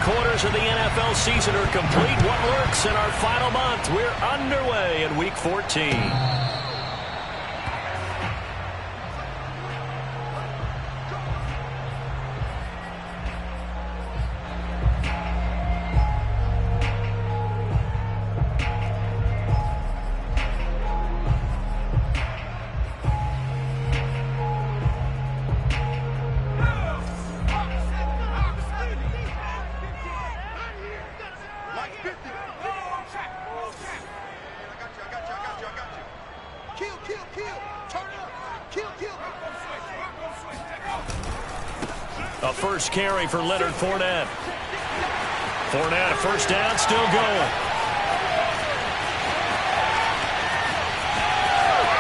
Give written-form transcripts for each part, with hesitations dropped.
quarters of the NFL season are complete. What works in our final month? We're underway in Week 14. A first carry for Leonard Fournette. Fournette, a first down, still going.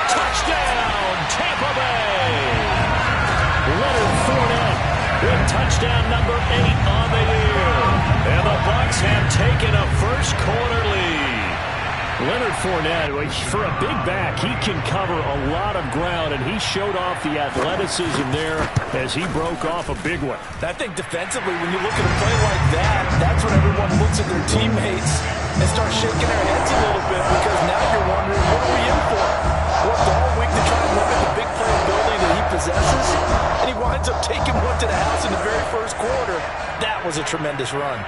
Touchdown, Tampa Bay! Leonard Fournette with touchdown number 8 on the year. And the Bucs have taken a first quarter lead. Leonard Fournette, for a big back, he can cover a lot of ground, and he showed off the athleticism there as he broke off a big one. I think defensively, when you look at a play like that, that's when everyone looks at their teammates and starts shaking their heads a little bit, because now you're wondering, what are we in for? Worked all week to try and limit the big play ability that he possesses, and he winds up taking one to the house in the very first quarter. That was a tremendous run.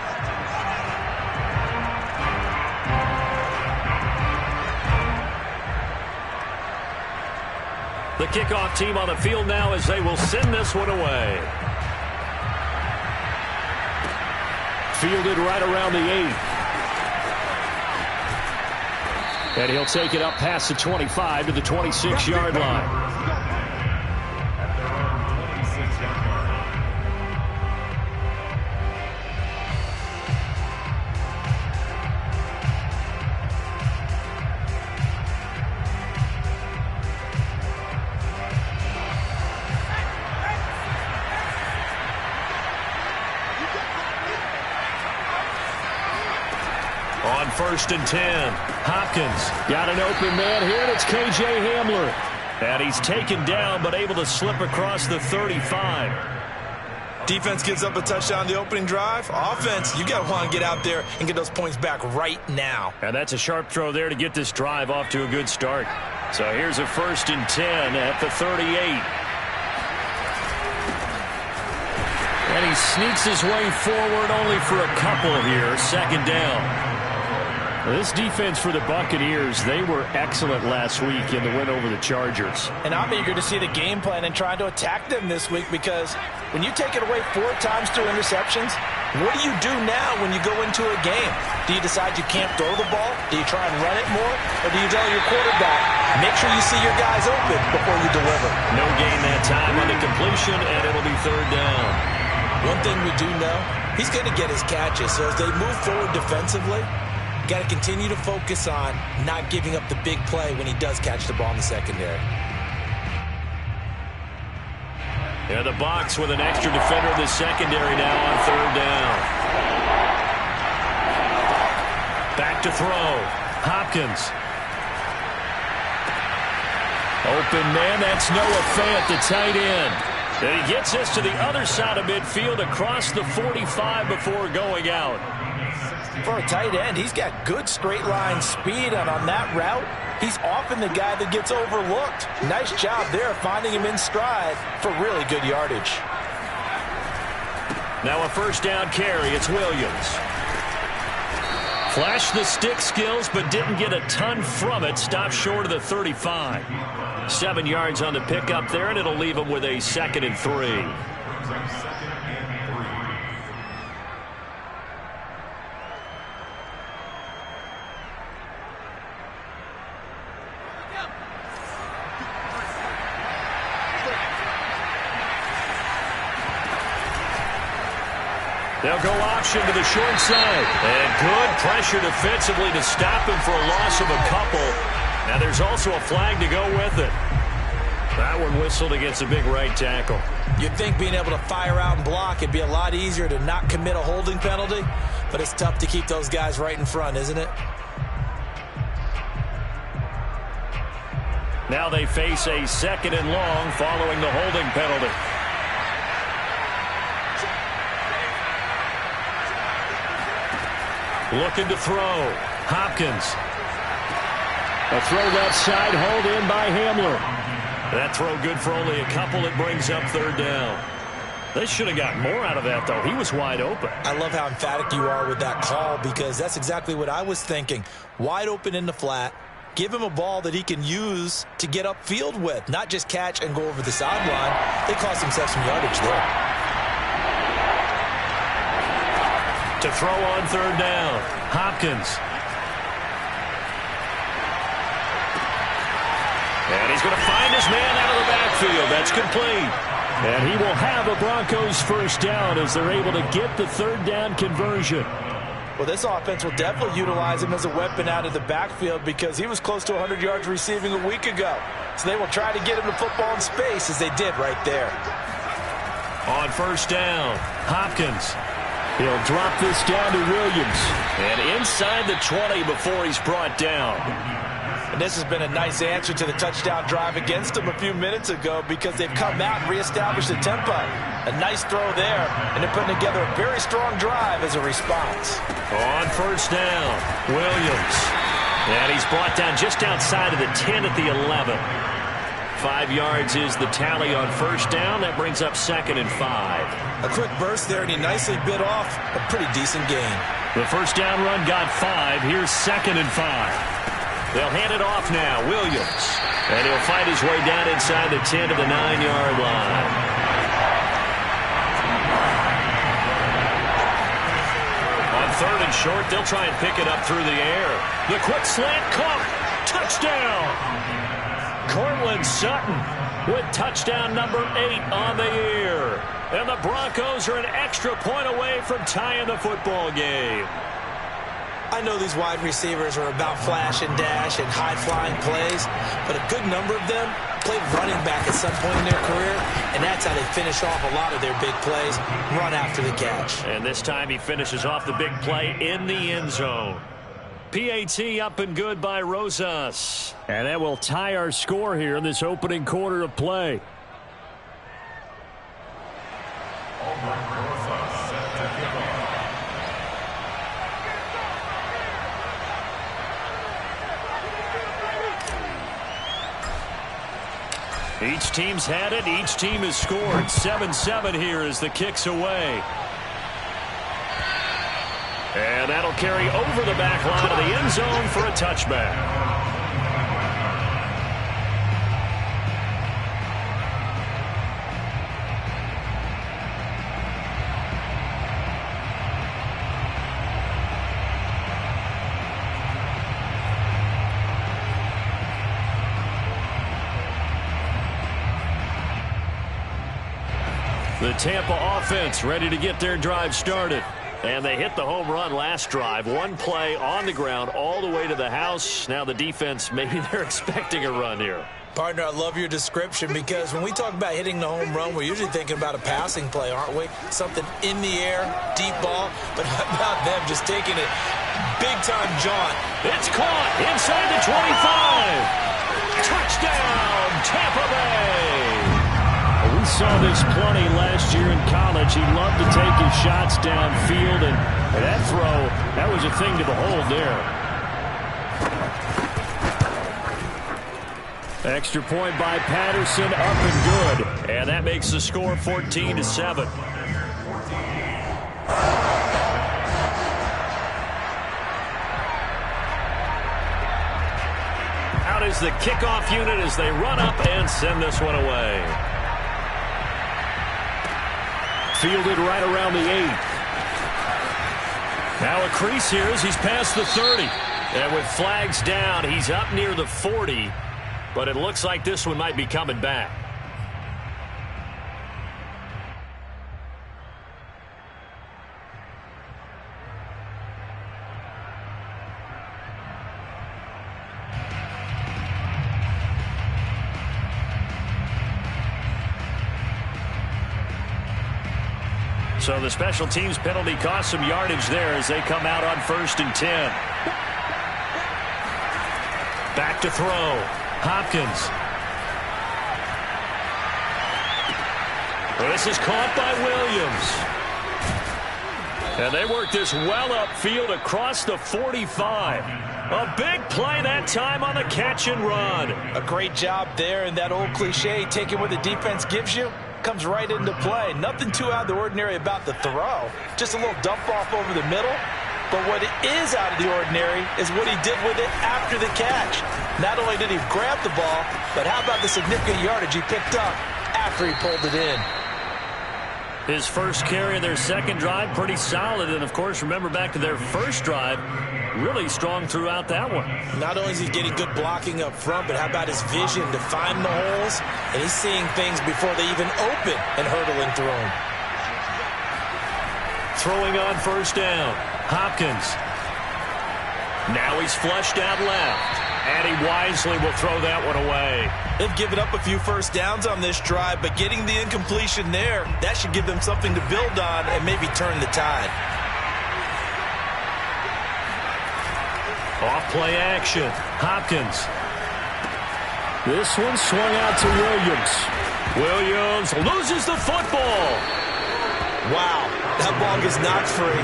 The kickoff team on the field now as they will send this one away. Fielded right around the 8. And he'll take it up past the 25 to the 26-yard line. On 1st and 10, Hopkins got an open man here, and it's K.J. Hamler. And he's taken down, but able to slip across the 35. Defense gives up a touchdown the opening drive. Offense, you got to want to get out there and get those points back right now. And that's a sharp throw there to get this drive off to a good start. So here's a 1st and 10 at the 38. And he sneaks his way forward only for a couple here. 2nd down. This defense for the Buccaneers, they were excellent last week in the win over the Chargers. And I'm eager to see the game plan and trying to attack them this week, because when you take it away 4 times through interceptions, what do you do now when you go into a game? Do you decide you can't throw the ball? Do you try and run it more? Or do you tell your quarterback, make sure you see your guys open before you deliver? No gain that time on the completion, and it'll be 3rd down. One thing we do know, he's going to get his catches. So as they move forward defensively, got to continue to focus on not giving up the big play when he does catch the ball in the secondary. Yeah, the Bucs with an extra defender in the secondary now on 3rd down. Back to throw. Hopkins. Open man, that's Noah Fant, the tight end. And he gets this to the other side of midfield across the 45 before going out. For a tight end, he's got good straight line speed, and on that route, he's often the guy that gets overlooked. Nice job there finding him in stride for really good yardage. Now a 1st down carry. It's Williams. Flashed the stick skills, but didn't get a ton from it. Stopped short of the 35. 7 yards on the pickup there, and it'll leave him with a 2nd and 3. They'll go option to the short side. And good pressure defensively to stop him for a loss of a couple. Now there's also a flag to go with it. That one whistled against a big right tackle. You'd think being able to fire out and block, it'd be a lot easier to not commit a holding penalty. But it's tough to keep those guys right in front, isn't it? Now they face a 2nd and long following the holding penalty. Looking to throw. Hopkins. A throw left side, hauled in by Hamler. That throw good for only a couple. It brings up third down. They should have got more out of that, though. He was wide open. I love how emphatic you are with that call, because that's exactly what I was thinking. Wide open in the flat. Give him a ball that he can use to get upfield with, not just catch and go over the sideline. They cost themselves some yardage there. To throw on third down, Hopkins. And he's going to find his man out of the backfield. That's complete. And he will have a Broncos first down as they're able to get the third down conversion. Well, this offense will definitely utilize him as a weapon out of the backfield, because he was close to 100 yards receiving a week ago. So they will try to get him the football in space, as they did right there. On first down, Hopkins. He'll drop this down to Williams. And inside the 20 before he's brought down. And this has been a nice answer to the touchdown drive against them a few minutes ago, because they've come out and reestablished the tempo. A nice throw there, and they're putting together a very strong drive as a response. On first down, Williams. And he's brought down just outside of the 10 at the 11. 5 yards is the tally on first down. That brings up 2nd and 5. A quick burst there, and he nicely bit off a pretty decent gain. The first down run got 5. Here's 2nd and 5. They'll hand it off now, Williams. And he'll fight his way down inside the 10 to the 9-yard line. On third and short, they'll try and pick it up through the air. The quick slant caught. Touchdown! Cortland Sutton with touchdown number 8 on the year. And the Broncos are an extra point away from tying the football game. I know these wide receivers are about flash and dash and high-flying plays, but a good number of them played running back at some point in their career, and that's how they finish off a lot of their big plays, run after the catch. And this time he finishes off the big play in the end zone. PAT up and good by Rosas. And that will tie our score here in this opening quarter of play. Each team's had it. Each team has scored. 7-7 here as the kick's away. And that'll carry over the back line of the end zone for a touchback. The Tampa offense ready to get their drive started. And they hit the home run last drive. One play on the ground all the way to the house. Now the defense, maybe they're expecting a run here. Partner, I love your description, because when we talk about hitting the home run, we're usually thinking about a passing play, aren't we? Something in the air, deep ball. But how about them just taking it big-time jaunt? It's caught inside the 25. Touchdown, Tampa Bay. We saw this plenty last year in college. He loved to take his shots downfield, and that throw, that was a thing to behold there. Extra point by Patterson, up and good. And that makes the score 14-7. Out is the kickoff unit as they run up and send this one away. Fielded right around the 8. Now a crease here as he's past the 30. And with flags down, he's up near the 40. But it looks like this one might be coming back. So the special teams penalty cost some yardage there as they come out on 1st and 10. Back to throw. Hopkins. This is caught by Williams. And they work this well upfield across the 45. A big play that time on the catch and run. A great job there, and that old cliche, taking what the defense gives you, comes right into play. Nothing too out of the ordinary about the throw. Just a little dump off over the middle. But what is out of the ordinary is what he did with it after the catch. Not only did he grab the ball, but how about the significant yardage he picked up after he pulled it in. His first carry of their second drive, pretty solid. And, of course, remember back to their first drive, really strong throughout that one. Not only is he getting good blocking up front, but how about his vision to find the holes? And he's seeing things before they even open and hurdling through them. Throwing on first down, Hopkins. Now he's flushed out left. And he wisely will throw that one away. They've given up a few first downs on this drive, but getting the incompletion there, that should give them something to build on and maybe turn the tide. Off play action. Hopkins. This one swung out to Williams. Williams loses the football. Wow, that ball gets knocked free,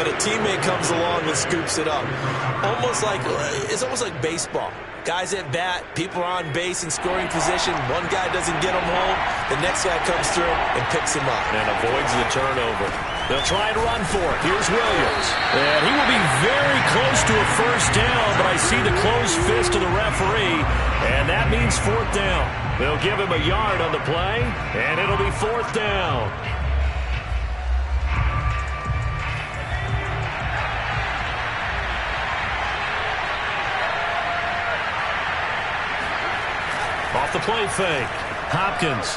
but a teammate comes along and scoops it up. It's almost like baseball. Guys at bat, people are on base in scoring position. One guy doesn't get him home. The next guy comes through and picks him up. And avoids the turnover. They'll try and run for it. Here's Williams. And he will be very close to a first down, but I see the closed fist of the referee, and that means fourth down. They'll give him a yard on the play, and it'll be fourth down. Off the play fake. Hopkins.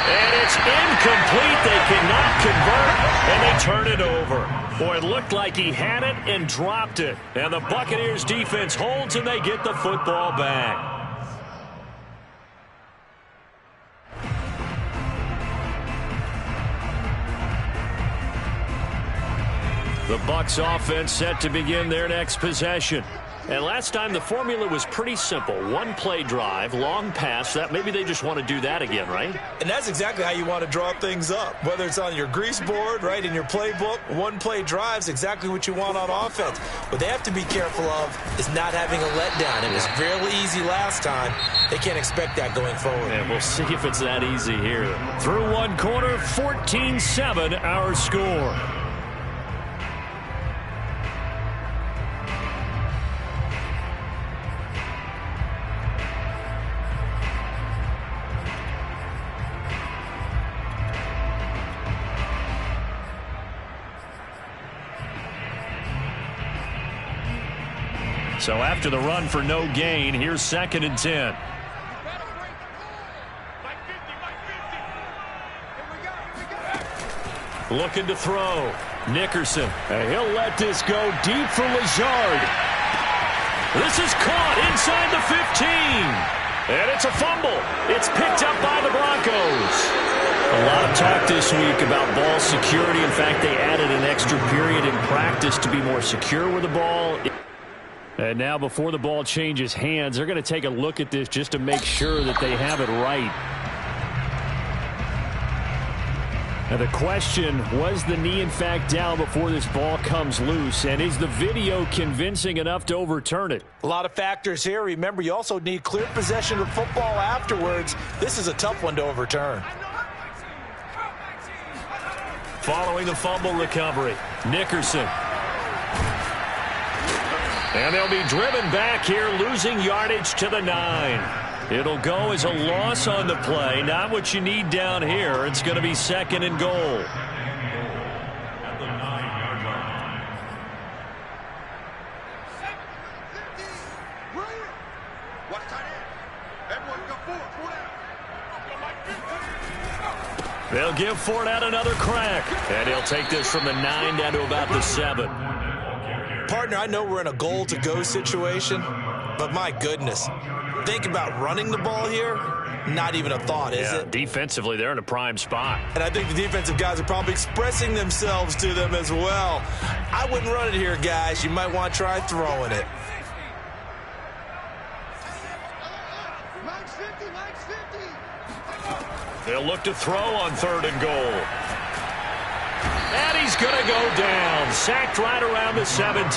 And it's incomplete. They cannot convert, and they turn it over. Boy, it looked like he had it and dropped it. And the Buccaneers defense holds, and they get the football back. The Bucs offense set to begin their next possession. And last time the formula was pretty simple. One play drive, long pass. That maybe they just want to do that again, right? And that's exactly how you want to draw things up. Whether it's on your grease board, right, in your playbook, one play drive is exactly what you want on offense. What they have to be careful of is not having a letdown. It was fairly easy last time. They can't expect that going forward. And we'll see if it's that easy here. Through one quarter, 14-7 our score. So after the run for no gain, here's 2nd and 10. Looking to throw. Nickerson. And he'll let this go deep for Lazard. This is caught inside the 15. And it's a fumble. It's picked up by the Broncos. A lot of talk this week about ball security. In fact, they added an extra period in practice to be more secure with the ball. And now before the ball changes hands, they're going to take a look at this just to make sure that they have it right. Now the question, was the knee in fact down before this ball comes loose? And is the video convincing enough to overturn it? A lot of factors here. Remember, you also need clear possession of football afterwards. This is a tough one to overturn. Following the fumble recovery, Nickerson. And they'll be driven back here, losing yardage to the 9. It'll go as a loss on the play. Not what you need down here. It's going to be 2nd and goal. At the 9-yard line. They'll give Fournette another crack. And he'll take this from the 9 down to about the 7. Partner, I know we're in a goal-to-go situation, but my goodness. Think about running the ball here. Not even a thought, is it? Defensively, they're in a prime spot. And I think the defensive guys are probably expressing themselves to them as well. I wouldn't run it here, guys. You might want to try throwing it. They'll look to throw on 3rd and goal. And he's going to go down. Sacked right around the 17.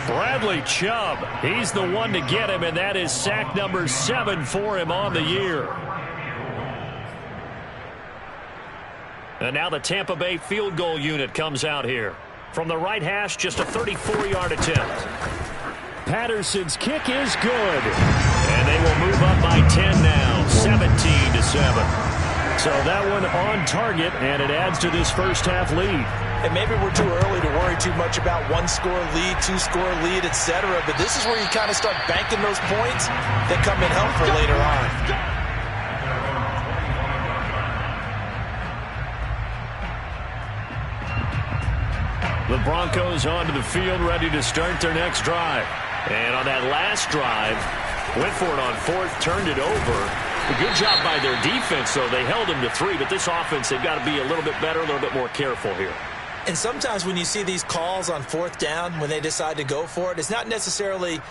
Bradley Chubb, he's the one to get him, and that is sack number 7 for him on the year. And now the Tampa Bay field goal unit comes out here. From the right hash, just a 34-yard attempt. Patterson's kick is good. And they will move up by 10 now, 17-7. So that one on target, and it adds to this first half lead. And maybe we're too early to worry too much about one-score lead, two-score lead, etc. But this is where you kind of start banking those points that come in helpful later on. The Broncos onto the field, ready to start their next drive. And on that last drive, went for it on fourth, turned it over. A good job by their defense, though. They held them to 3, but this offense, they've got to be a little bit better, a little bit more careful here. And sometimes when you see these calls on fourth down, when they decide to go for it, it's not necessarily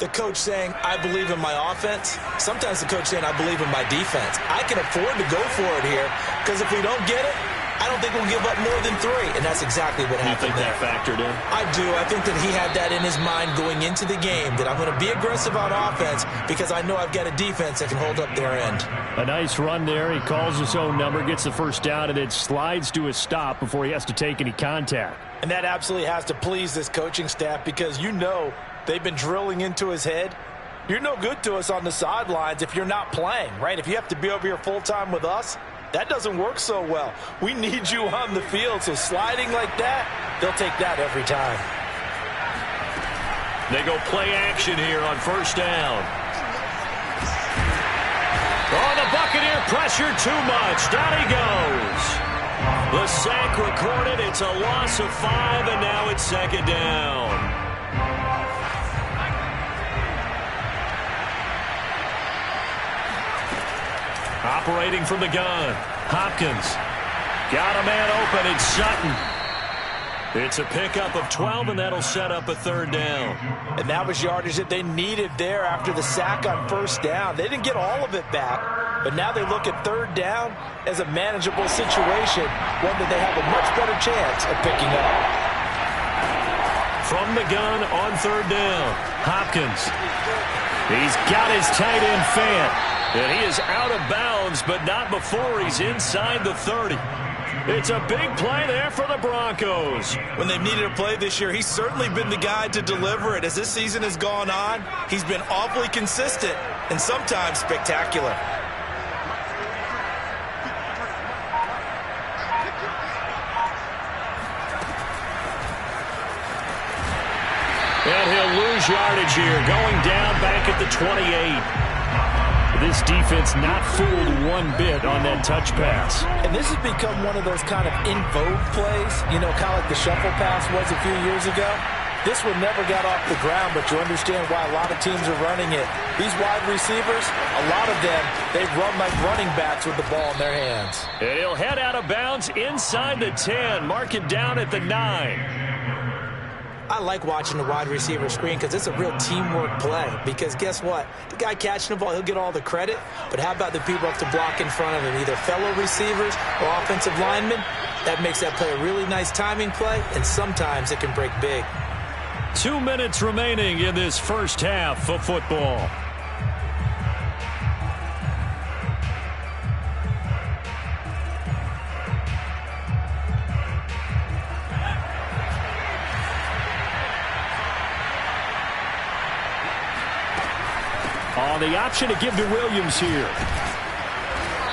the coach saying, I believe in my offense. Sometimes the coach saying, I believe in my defense. I can afford to go for it here, because if we don't get it, I don't think we'll give up more than 3, and that's exactly what happened there. You think that factored in? I do. I think that he had that in his mind going into the game, that I'm going to be aggressive on offense because I know I've got a defense that can hold up their end. A nice run there. He calls his own number, gets the first down, and then slides to a stop before he has to take any contact. And that absolutely has to please this coaching staff because you know they've been drilling into his head. You're no good to us on the sidelines if you're not playing, right? If you have to be over here full-time with us, that doesn't work so well. We need you on the field, so sliding like that, they'll take that every time. They go play action here on first down. Oh, the Buccaneer pressure too much. Down he goes. The sack recorded. It's a loss of 5, and now it's second down. Operating from the gun, Hopkins. Got a man open, it's Sutton. It's a pickup of 12, and that'll set up a third down. And that was yardage that they needed there after the sack on first down. They didn't get all of it back, but now they look at third down as a manageable situation, one that they have a much better chance of picking up. From the gun on third down, Hopkins. He's got his tight end Fant. And he is out of bounds, but not before he's inside the 30. It's a big play there for the Broncos. When they've needed a play this year, he's certainly been the guy to deliver it. As this season has gone on, he's been awfully consistent and sometimes spectacular. And he'll lose yardage here, going down back at the 28. This defense not fooled one bit on that touch pass. And this has become one of those kind of in vogue plays, you know, kind of like the shuffle pass was a few years ago. This one never got off the ground, but you understand why a lot of teams are running it. These wide receivers, a lot of them, they run like running backs with the ball in their hands. And he'll head out of bounds inside the 10, mark it down at the 9. I like watching the wide receiver screen because it's a real teamwork play. Because guess what? The guy catching the ball, he'll get all the credit. But how about the people up to block in front of him, either fellow receivers or offensive linemen? That makes that play a really nice timing play, and sometimes it can break big. 2 minutes remaining in this first half of football. The option to give to Williams here.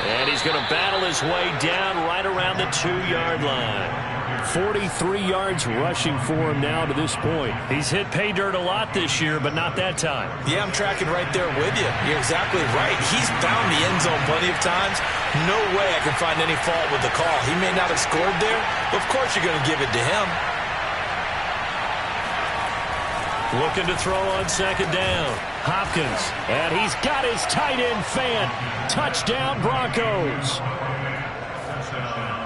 And he's going to battle his way down right around the 2-yard line. 43 yards rushing for him now to this point. He's hit pay dirt a lot this year, but not that time. Yeah, I'm tracking right there with you. You're exactly right. He's found the end zone plenty of times. No way I can find any fault with the call. He may not have scored there, but of course you're going to give it to him. Looking to throw on second down. Hopkins. And he's got his tight end Fant. Touchdown Broncos.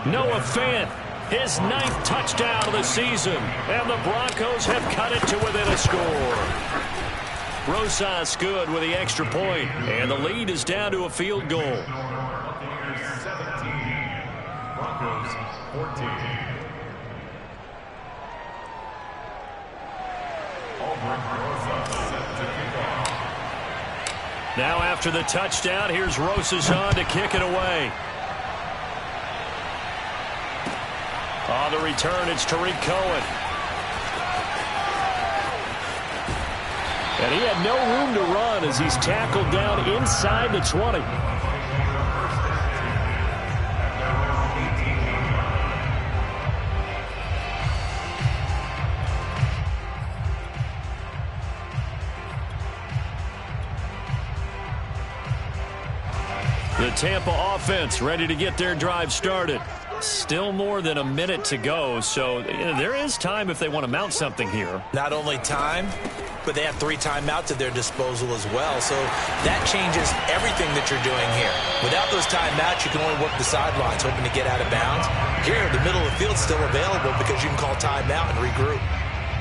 Noah Fant. His 9th touchdown of the season. And the Broncos have cut it to within a score. Rosas good with the extra point. And the lead is down to a field goal. Broncos 14. 14. Set to kick off. Now after the touchdown, here's Rosas on to kick it away. On the return, it's Tariq Cohen. And he had no room to run as he's tackled down inside the 20. The Tampa offense ready to get their drive started. Still more than a minute to go, so there is time if they want to mount something here. Not only time, but they have 3 timeouts at their disposal as well. So that changes everything that you're doing here. Without those timeouts, you can only work the sidelines, hoping to get out of bounds. Here, the middle of the field is still available because you can call timeout and regroup.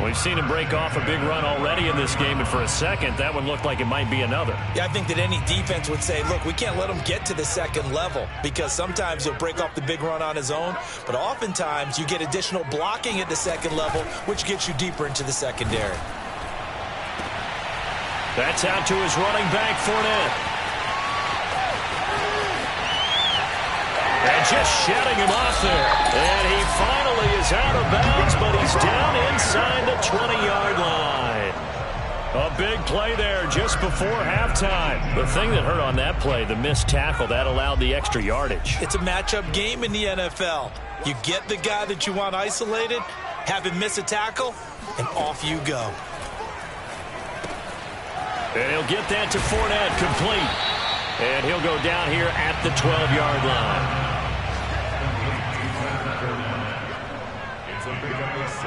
We've seen him break off a big run already in this game, and for a second, that one looked like it might be another. Yeah, I think that any defense would say, look, we can't let him get to the second level because sometimes he'll break off the big run on his own, but oftentimes you get additional blocking at the second level, which gets you deeper into the secondary. That's out to his running back, Fournette. And just shutting him off there. And he finally is out of bounds, but he's down inside the 20-yard line. A big play there just before halftime. The thing that hurt on that play, the missed tackle, that allowed the extra yardage. It's a matchup game in the NFL. You get the guy that you want isolated, have him miss a tackle, and off you go. And he'll get that to Fournette, complete. And he'll go down here at the 12-yard line. It's a big up of 6.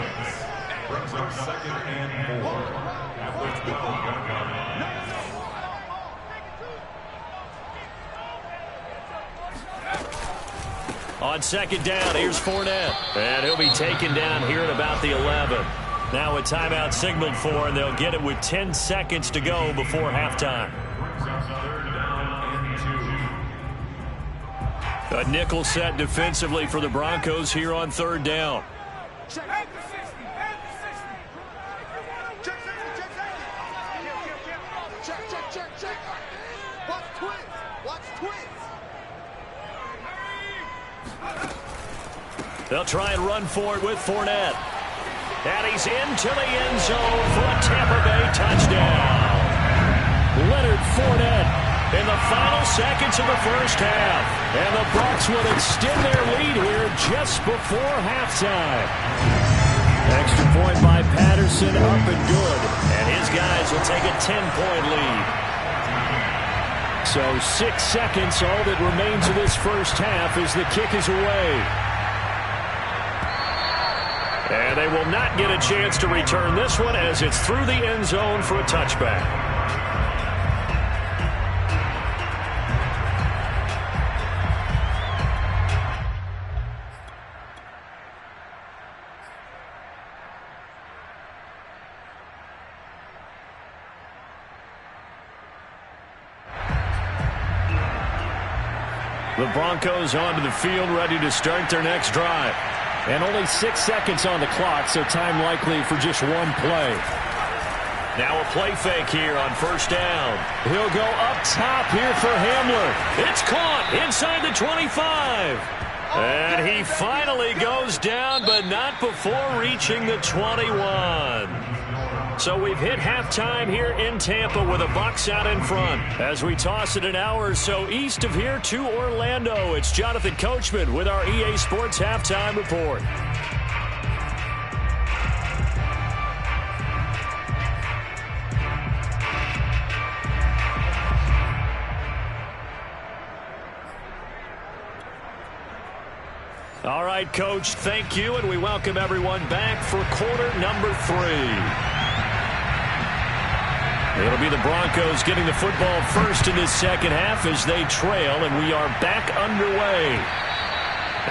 Brings up 2nd and 4 at the 12-yard line. On 2nd down, here's Fournette. And he'll be taken down here at about the 11. Now a timeout signaled for, and they'll get it with 10 seconds to go before halftime. A nickel set defensively for the Broncos here on 3rd down. Check. Watch twins. They'll try and run for it with Fournette. And he's into the end zone for a Tampa Bay touchdown. Leonard Fournette in the final seconds of the first half. And the Bucs will extend their lead here just before halftime. Extra point by Patterson, up and good. And his guys will take a 10-point lead. So 6 seconds, all that remains of this first half as the kick is away. And they will not get a chance to return this one as it's through the end zone for a touchback. The Broncos onto the field, ready to start their next drive. And only 6 seconds on the clock, so time likely for just one play. Now a play fake here on 1st down. He'll go up top here for Hamler. It's caught inside the 25. And he finally goes down, but not before reaching the 21. So we've hit halftime here in Tampa with the Bucs out in front. As we toss it an hour or so east of here to Orlando, it's Jonathan Coachman with our EA Sports Halftime Report. All right, Coach, thank you, and we welcome everyone back for quarter number 3. It'll be the Broncos getting the football first in this second half as they trail, and we are back underway.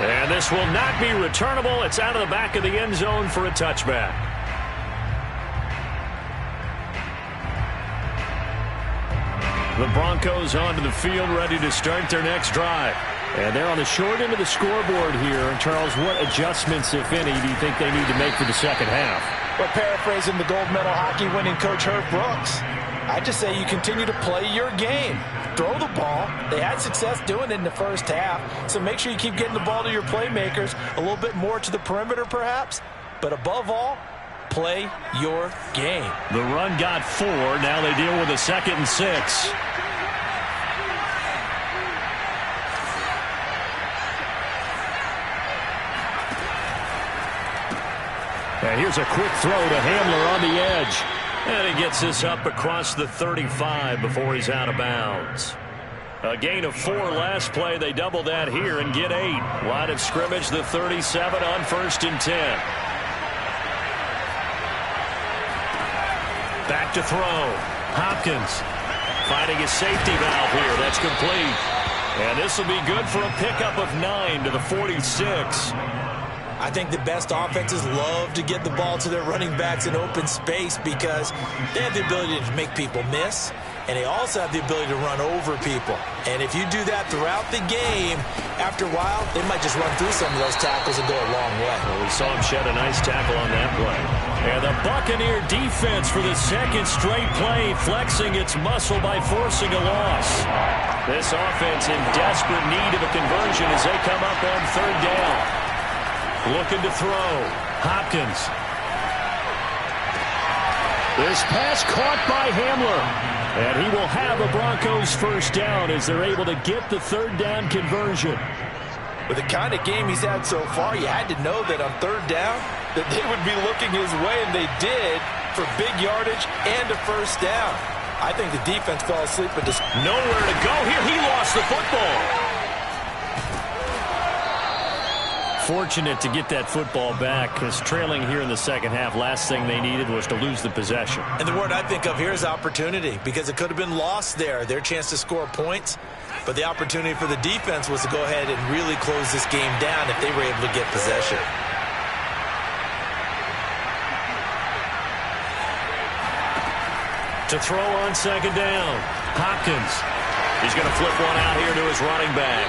And this will not be returnable. It's out of the back of the end zone for a touchback. The Broncos onto the field ready to start their next drive. And they're on the short end of the scoreboard here. And Charles, what adjustments, if any, do you think they need to make for the second half? Well, paraphrasing the gold medal hockey winning coach Herb Brooks, I just say you continue to play your game. Throw the ball. They had success doing it in the first half, so make sure you keep getting the ball to your playmakers, a little bit more to the perimeter perhaps, but above all, play your game. The run got 4. Now they deal with a 2nd and 6. And here's a quick throw to Hamler on the edge. And he gets this up across the 35 before he's out of bounds. A gain of 4 last play. They double that here and get 8. Line of scrimmage, the 37 on 1st and 10. Back to throw. Hopkins finding his safety valve here. That's complete. And this will be good for a pickup of 9 to the 46. I think the best offenses love to get the ball to their running backs in open space because they have the ability to make people miss, and they also have the ability to run over people. And if you do that throughout the game, after a while, they might just run through some of those tackles and go a long way. Well, we saw him shed a nice tackle on that play. And the Buccaneer defense for the 2nd straight play, flexing its muscle by forcing a loss. This offense in desperate need of a conversion as they come up on 3rd down. Looking to throw. Hopkins. This pass caught by Hamler. And he will have a Broncos 1st down as they're able to get the 3rd down conversion. With the kind of game he's had so far, you had to know that on 3rd down that they would be looking his way, and they did, for big yardage and a 1st down. I think the defense fell asleep and just nowhere to go here. He lost the football. Fortunate to get that football back because trailing here in the second half, last thing they needed was to lose the possession. And the word I think of here is opportunity because it could have been lost there, their chance to score points. But the opportunity for the defense was to go ahead and really close this game down if they were able to get possession. To throw on 2nd down, Hopkins. He's going to flip one out here to his running back.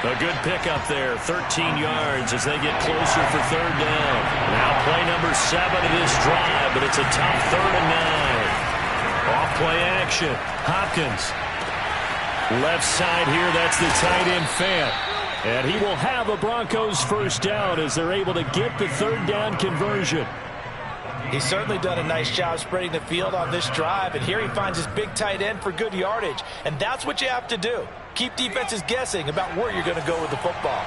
A good pickup there, 13 yards as they get closer for 3rd down. Now play number 7 of this drive, but it's a tough 3rd and 9. Off play action, Hopkins. Left side here, that's the tight end Fant. And he will have a Broncos 1st down as they're able to get the 3rd down conversion. He's certainly done a nice job spreading the field on this drive, and here he finds his big tight end for good yardage. And that's what you have to do. Keep defenses guessing about where you're going to go with the football.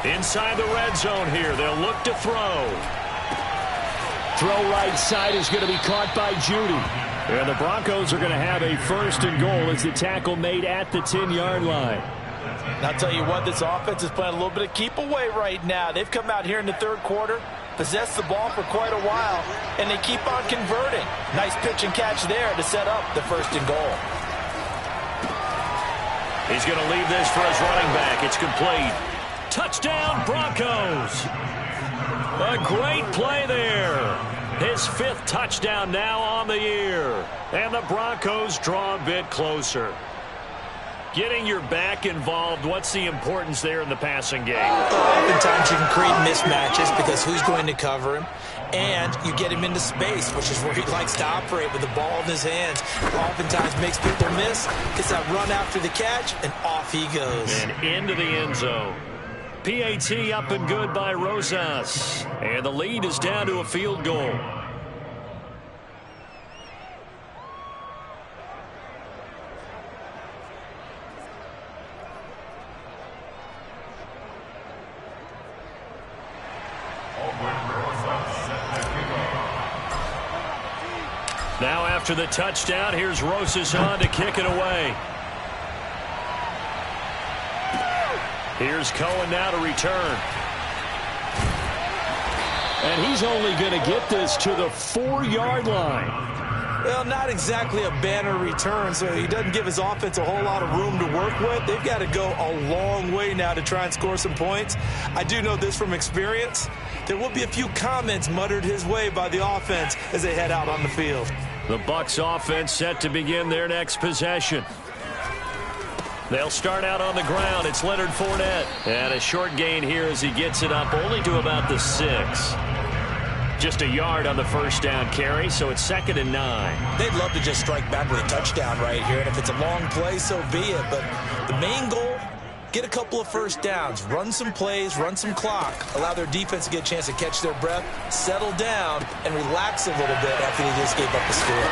Inside the red zone here, they'll look to throw. Throw right side is going to be caught by Judy. And the Broncos are going to have a 1st and goal as the tackle made at the 10-yard line. And I'll tell you what, this offense is playing a little bit of keep away right now. They've come out here in the 3rd quarter, possessed the ball for quite a while, and they keep on converting. Nice pitch and catch there to set up the 1st and goal. He's going to leave this for his running back. It's complete. Touchdown, Broncos. A great play there. His 5th touchdown now on the year. And the Broncos draw a bit closer. Getting your back involved, what's the importance there in the passing game? Oftentimes you can create mismatches because who's going to cover him? And you get him into space, which is where he likes to operate with the ball in his hands. Oftentimes makes people miss, gets that run after the catch, and off he goes. And into the end zone. PAT up and good by Rosas. And the lead is down to a field goal. Now after the touchdown, here's Rosas on to kick it away. Here's Cohen now to return. And he's only going to get this to the 4-yard line. Well, not exactly a banner return, so he doesn't give his offense a whole lot of room to work with. They've got to go a long way now to try and score some points. I do know this from experience. There will be a few comments muttered his way by the offense as they head out on the field. The Bucs offense set to begin their next possession. They'll start out on the ground. It's Leonard Fournette. And a short gain here as he gets it up only to about the 6. Just a yard on the first down carry, so it's 2nd and 9. They'd love to just strike back with a touchdown right here, and if it's a long play, so be it. But the main goal, get a couple of first downs, run some plays, run some clock, allow their defense to get a chance to catch their breath, settle down, and relax a little bit after they just gave up the score.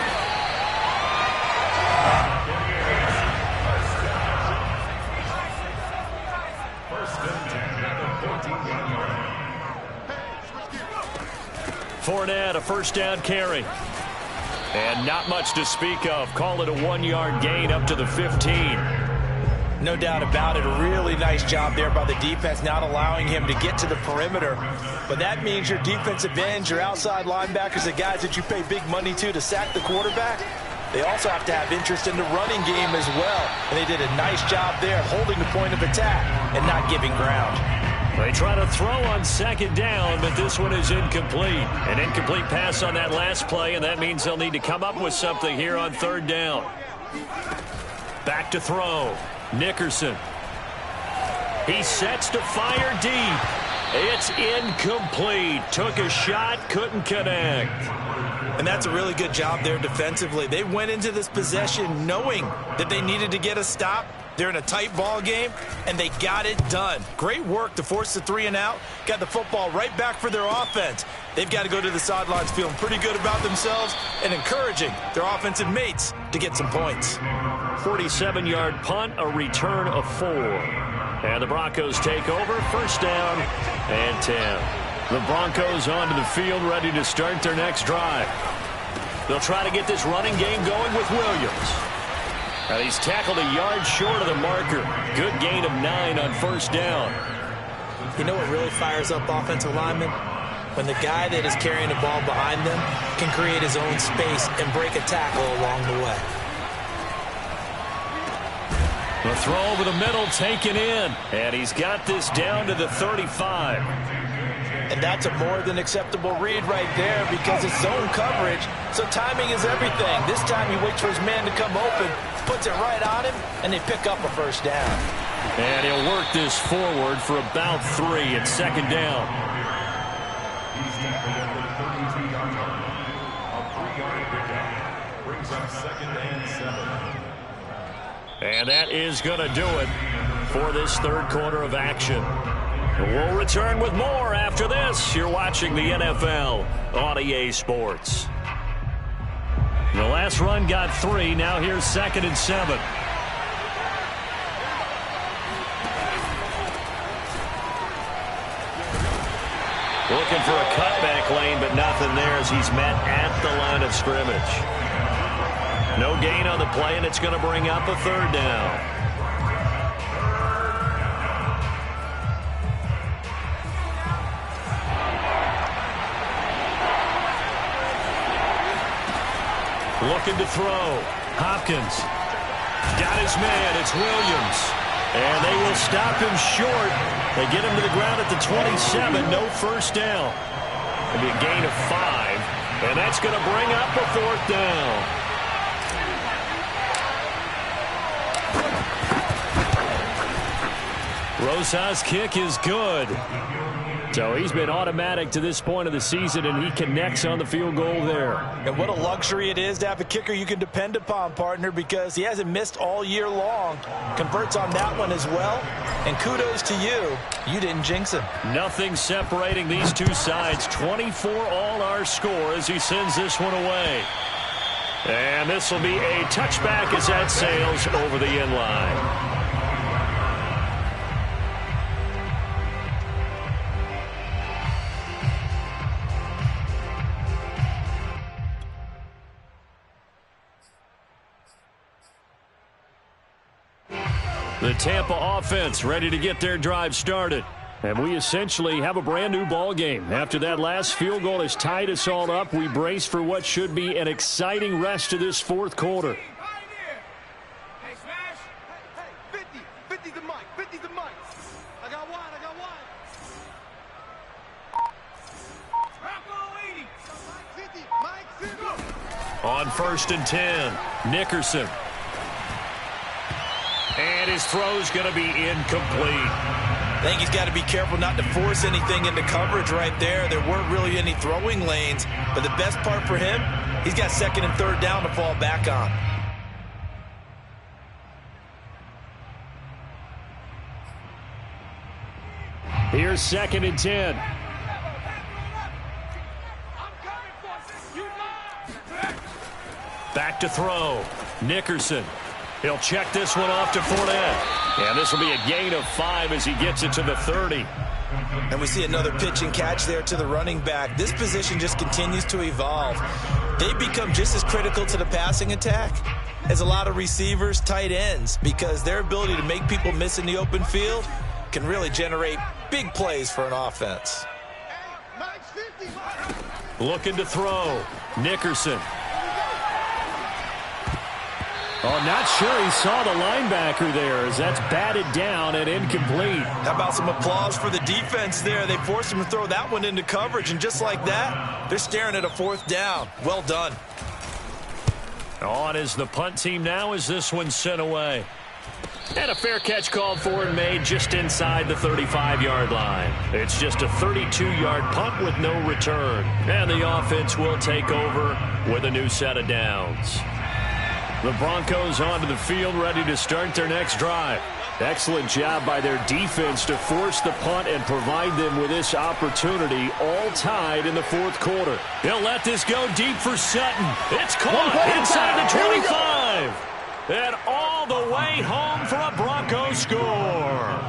Fournette, a first down carry. And not much to speak of. Call it a 1-yard gain up to the 15. No doubt about it. A really nice job there by the defense, not allowing him to get to the perimeter. But that means your defensive ends, your outside linebackers, the guys that you pay big money to sack the quarterback, they also have to have interest in the running game as well. And they did a nice job there holding the point of attack and not giving ground. They try to throw on 2nd down, but this one is incomplete. An incomplete pass on that last play, and that means they'll need to come up with something here on 3rd down. Back to throw. Nickerson. He sets to fire deep. It's incomplete. Took a shot, couldn't connect. And that's a really good job there defensively. They went into this possession knowing that they needed to get a stop. They're in a tight ball game, and they got it done. Great work to force the 3 and out. Got the football right back for their offense. They've got to go to the sidelines feeling pretty good about themselves and encouraging their offensive mates to get some points. 47-yard punt, a return of 4. And the Broncos take over, 1st down and 10. The Broncos onto the field, ready to start their next drive. They'll try to get this running game going with Williams. And he's tackled a yard short of the marker. Good gain of 9 on 1st down. You know what really fires up offensive linemen? When the guy that is carrying the ball behind them can create his own space and break a tackle along the way. The throw over the middle taken in. And he's got this down to the 35. And that's a more than acceptable read right there because it's zone coverage, so timing is everything. This time he waits for his man to come open, puts it right on him, and they pick up a 1st down. And he'll work this forward for about 3. It's 2nd down. He's tackled at the 32-yard line. A 3-yard pickup brings up 2nd and 7. And that is going to do it for this 3rd quarter of action. We'll return with more after this. You're watching the NFL on EA Sports. The last run got 3. Now here's 2nd and 7. Looking for a cutback lane, but nothing there as he's met at the line of scrimmage. No gain on the play, and it's going to bring up a 3rd down. Looking to throw. Hopkins. Got his man. It's Williams. And they will stop him short. They get him to the ground at the 27. No 1st down. It'll be a gain of 5. And that's going to bring up a 4th down. Rosa's kick is good. So he's been automatic to this point of the season, and he connects on the field goal there. And what a luxury it is to have a kicker you can depend upon, partner, because he hasn't missed all year long. Converts on that one as well. And kudos to you. You didn't jinx him. Nothing separating these two sides. 24 all our score as he sends this one away. And this will be a touchback as that sails over the end line. The Tampa offense ready to get their drive started. And we essentially have a brand new ball game. After that last field goal has tied us all up, we brace for what should be an exciting rest of this 4th quarter. Hey, Smash! Hey, 50 the mic, 50 the mic. I got one. Rocco 80. 50, Mike, 50. On first and 10. Nickerson. And his throw's going to be incomplete. I think he's got to be careful not to force anything into coverage right there. There weren't really any throwing lanes, but the best part for him, he's got second and third down to fall back on. Here's second and 10. Back to throw. Nickerson. He'll check this one off to Fournette. And this will be a gain of 5 as he gets it to the 30. And we see another pitch and catch there to the running back. This position just continues to evolve. They become just as critical to the passing attack as a lot of receivers, tight ends, because their ability to make people miss in the open field can really generate big plays for an offense. Looking to throw. Nickerson. Oh, not sure he saw the linebacker there as that's batted down and incomplete. How about some applause for the defense there? They forced him to throw that one into coverage, and just like that, they're staring at a fourth down. Well done. On is the punt team now as this one's sent away. And a fair catch called for and made just inside the 35-yard line. It's just a 32-yard punt with no return. And the offense will take over with a new set of downs. The Broncos onto the field ready to start their next drive. Excellent job by their defense to force the punt and provide them with this opportunity, all tied in the fourth quarter. He'll let this go deep for Sutton. It's caught inside the 25. And all the way home for a Broncos score.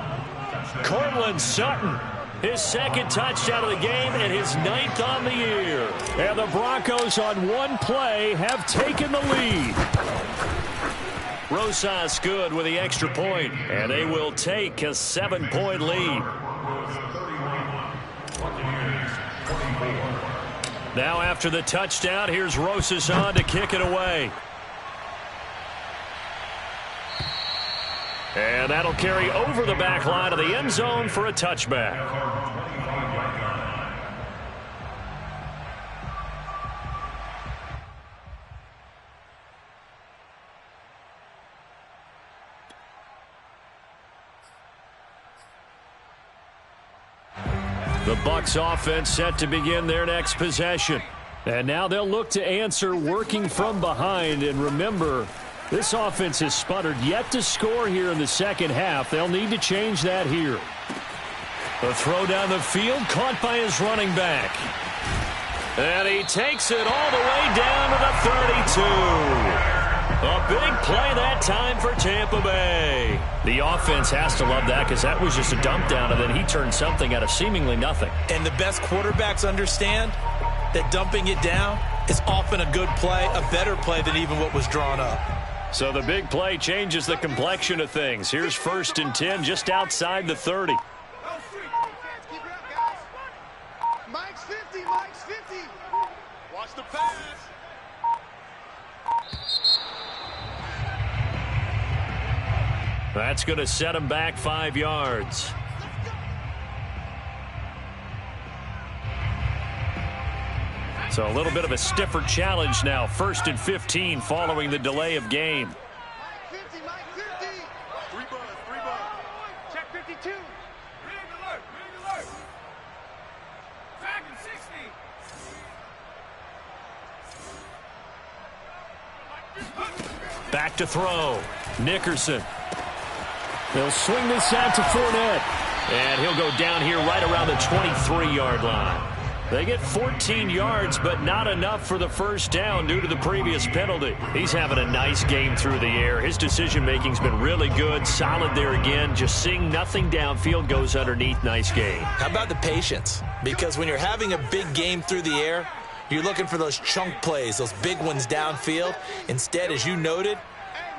Cortland Sutton, his second touchdown of the game and his 9th on the year. And the Broncos on one play have taken the lead. Rosas good with the extra point, and they will take a 7-point lead. Now after the touchdown, here's Rosas on to kick it away. And that'll carry over the back line of the end zone for a touchback. The Bucs offense set to begin their next possession. And now they'll look to answer working from behind. And remember, this offense has sputtered yet to score here in the second half. They'll need to change that here. The throw down the field caught by his running back. And he takes it all the way down to the 32. A big play that time for Tampa Bay. The offense has to love that because that was just a dump down, and then he turned something out of seemingly nothing. And the best quarterbacks understand that dumping it down is often a good play, a better play than even what was drawn up. So the big play changes the complexion of things. Here's first and 10 just outside the 30. Mike's 50, Mike's 50. Watch the pass. That's going to set him back 5 yards. So a little bit of a stiffer challenge now. First and 15 following the delay of game. Mike 50, Mike 50. 3 buzz. Check 52. Ring alert. Dragon 60. Back to throw. Nickerson. They'll swing this out to Fournette. And he'll go down here right around the 23-yard line. They get 14 yards, but not enough for the first down due to the previous penalty. He's having a nice game through the air. His decision-making's been really good, solid there again. Just seeing nothing downfield goes underneath. Nice game. How about the patience? Because when you're having a big game through the air, you're looking for those chunk plays, those big ones downfield. Instead, as you noted,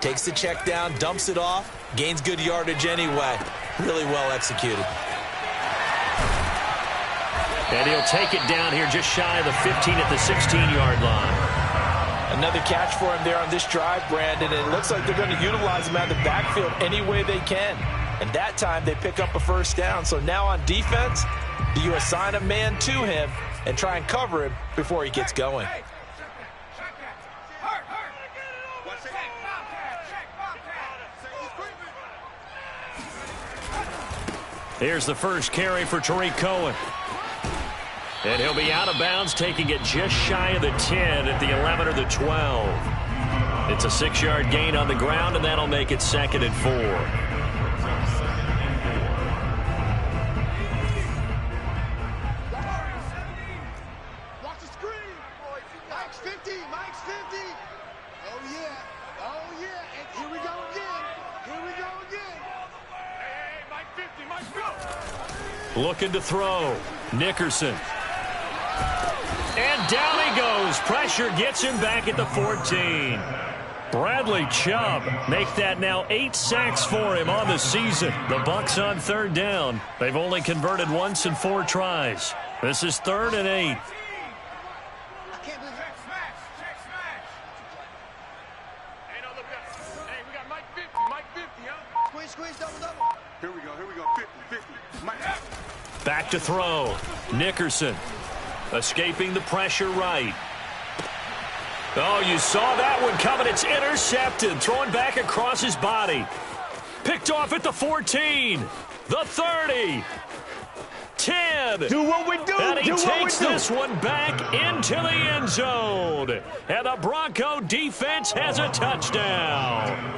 takes the check down, dumps it off, gains good yardage anyway. Really well executed. And he'll take it down here just shy of the 15 at the 16-yard line. Another catch for him there on this drive, Brandon. And it looks like they're going to utilize him out of the backfield any way they can. And that time they pick up a first down. So now on defense, do you assign a man to him and try and cover him before he gets going? Here's the first carry for Tariq Cohen. And he'll be out of bounds, taking it just shy of the 10 at the 11 or the 12. It's a 6-yard gain on the ground, and that'll make it 2nd and 4. Watch the screen. Mike's 50. Mike's 50. Oh, yeah. Oh, yeah. And here we go again. Here we go again. Hey, Mike 50. Mike, go. Looking to throw. Nickerson. And down he goes. Pressure gets him back at the 14. Bradley Chubb make that now 8 sacks for him on the season. The Bucs on 3rd down. They've only converted once in 4 tries. This is 3rd and 8. I can't believe it. Check smash. Hey, no, look up. Hey, we got Mike 50. Mike 50, huh? Squeeze, double. Here we go. 50. Mike. Back to throw. Nickerson. Escaping the pressure right. Oh, you saw that one coming. It's intercepted. Throwing back across his body. Picked off at the 14. The 30. 10. Do what we do. And he takes this one back into the end zone. And the Bronco defense has a touchdown.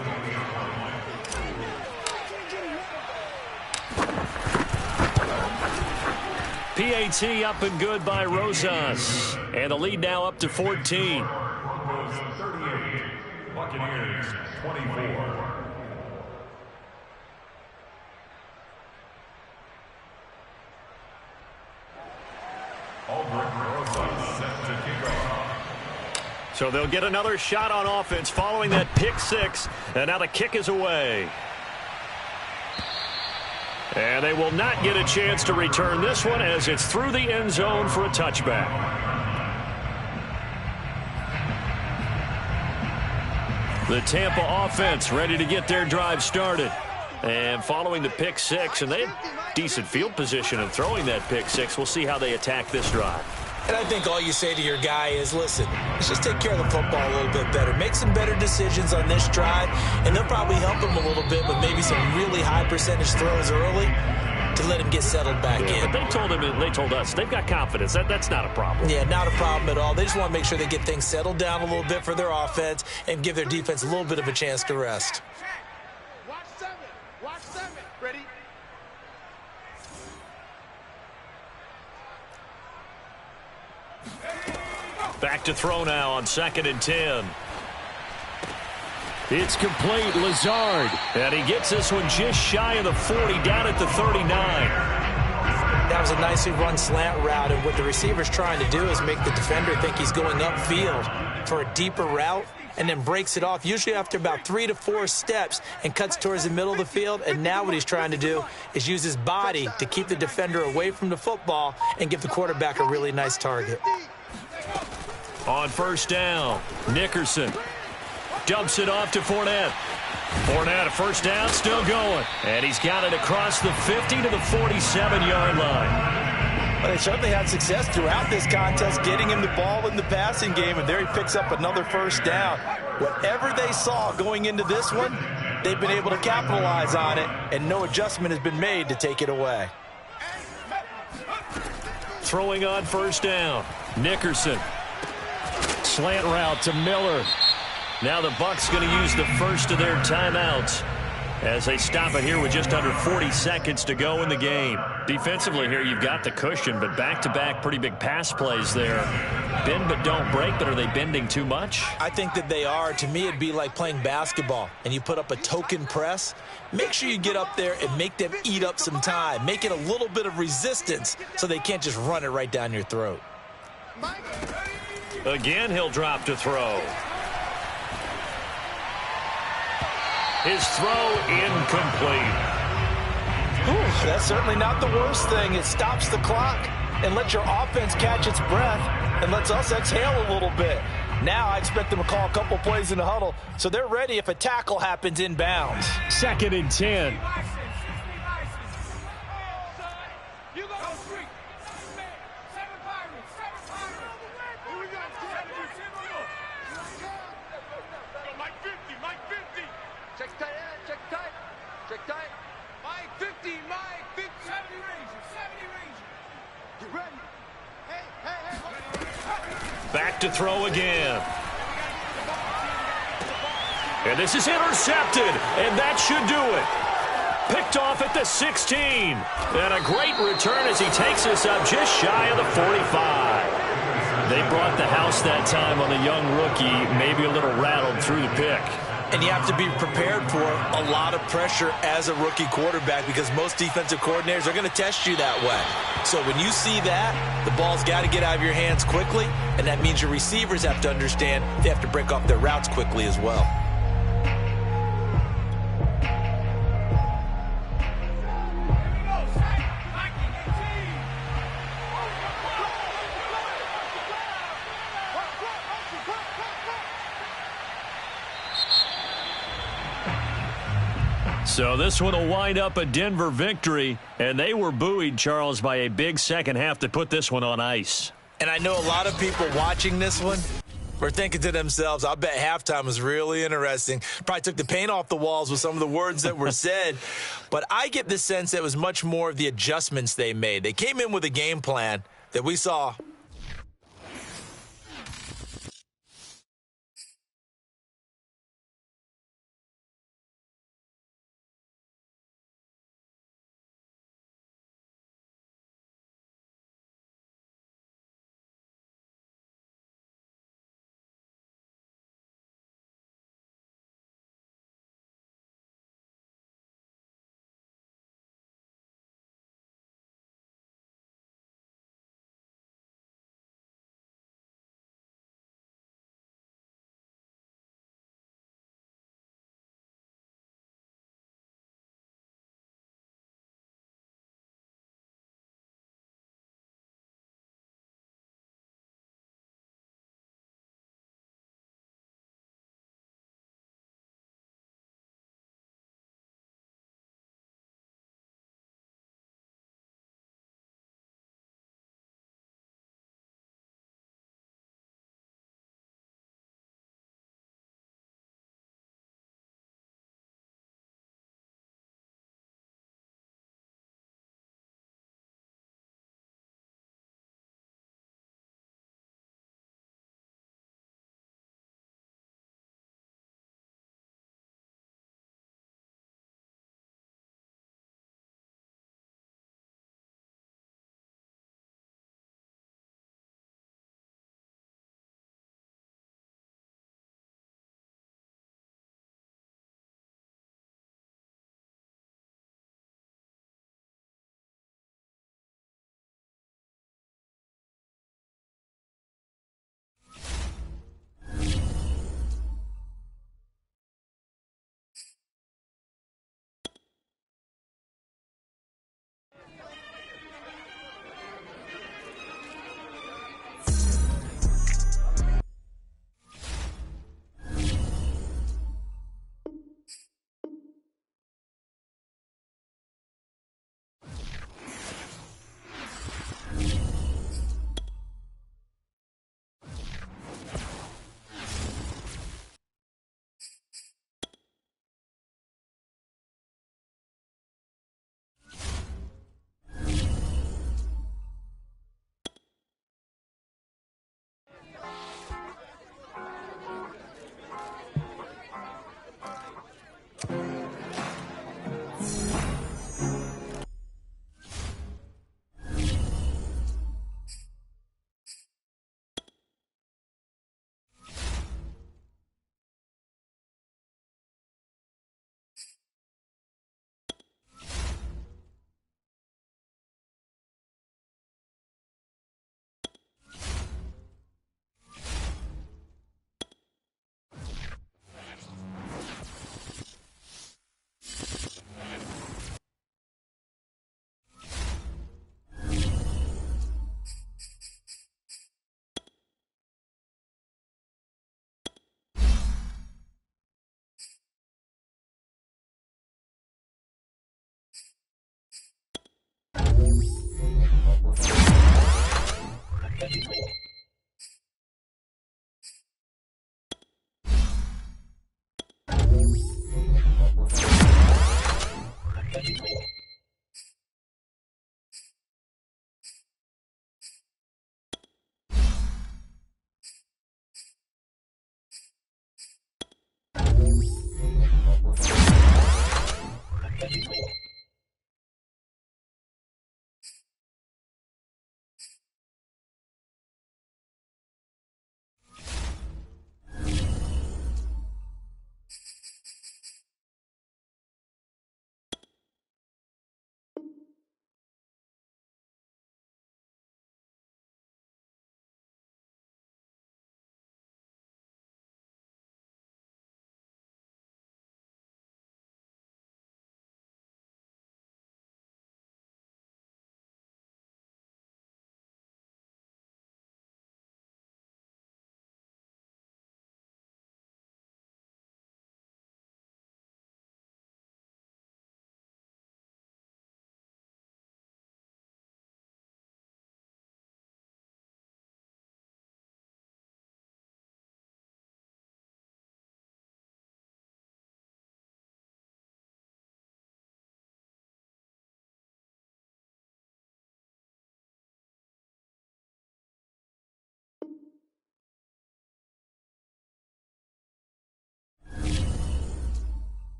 PAT up and good by Rosas. And the lead now up to 14. Broncos 38, Buccaneers 24. So they'll get another shot on offense following that pick 6. And now the kick is away. And they will not get a chance to return this one as it's through the end zone for a touchback. The Tampa offense ready to get their drive started. And following the pick 6, and they had decent field position of throwing that pick 6. We'll see how they attack this drive. And I think all you say to your guy is, listen, let's just take care of the football a little bit better. Make some better decisions on this drive, and they'll probably help him a little bit, but maybe some really high percentage throws early to let him get settled back in. But they told him, and they told us, they've got confidence. That's not a problem. Yeah, not a problem at all. They just want to make sure they get things settled down a little bit for their offense and give their defense a little bit of a chance to rest. Watch 7. Watch 7. Ready? Back to throw now on 2nd and 10. It's complete. Lazard. And he gets this one just shy of the 40, down at the 39. That was a nicely run slant route, and what the receiver's trying to do is make the defender think he's going upfield for a deeper route, and then breaks it off, usually after about 3 to 4 steps, and cuts towards the middle of the field. And now what he's trying to do is use his body to keep the defender away from the football and give the quarterback a really nice target. On 1st down, Nickerson dumps it off to Fournette. Fournette, a 1st down, still going. And he's got it across the 50 to the 47-yard line. Well, they certainly had success throughout this contest, getting him the ball in the passing game, and there he picks up another 1st down. Whatever they saw going into this one, they've been able to capitalize on it, and no adjustment has been made to take it away. Throwing on 1st down, Nickerson. Slant route to Miller. Now the Bucs going to use the first of their timeouts as they stop it here with just under 40 seconds to go in the game. Defensively here, you've got the cushion, but back-to-back pretty big pass plays there. Bend but don't break, but are they bending too much? I think that they are. To me, it'd be like playing basketball, and you put up a token press. Make sure you get up there and make them eat up some time. Make it a little bit of resistance so they can't just run it right down your throat. Again, he'll drop to throw. His throw incomplete. Whew, that's certainly not the worst thing. It stops the clock and lets your offense catch its breath and lets us exhale a little bit. Now I expect them to call a couple plays in the huddle so they're ready if a tackle happens inbounds. 2nd and 10. Mike 50. to throw again. And this is intercepted, and that should do it. Picked off at the 16. And a great return as he takes us up just shy of the 45. They brought the house that time on the young rookie, maybe a little rattled through the pick. And you have to be prepared for a lot of pressure as a rookie quarterback because most defensive coordinators are going to test you that way. So when you see that, the ball's got to get out of your hands quickly, and that means your receivers have to understand they have to break off their routes quickly as well. So this one will wind up a Denver victory, and they were buoyed, Charles, by a big second half to put this one on ice. And I know a lot of people watching this one were thinking to themselves, I bet halftime was really interesting. Probably took the paint off the walls with some of the words that were said. But I get the sense that it was much more of the adjustments they made. They came in with a game plan that we saw.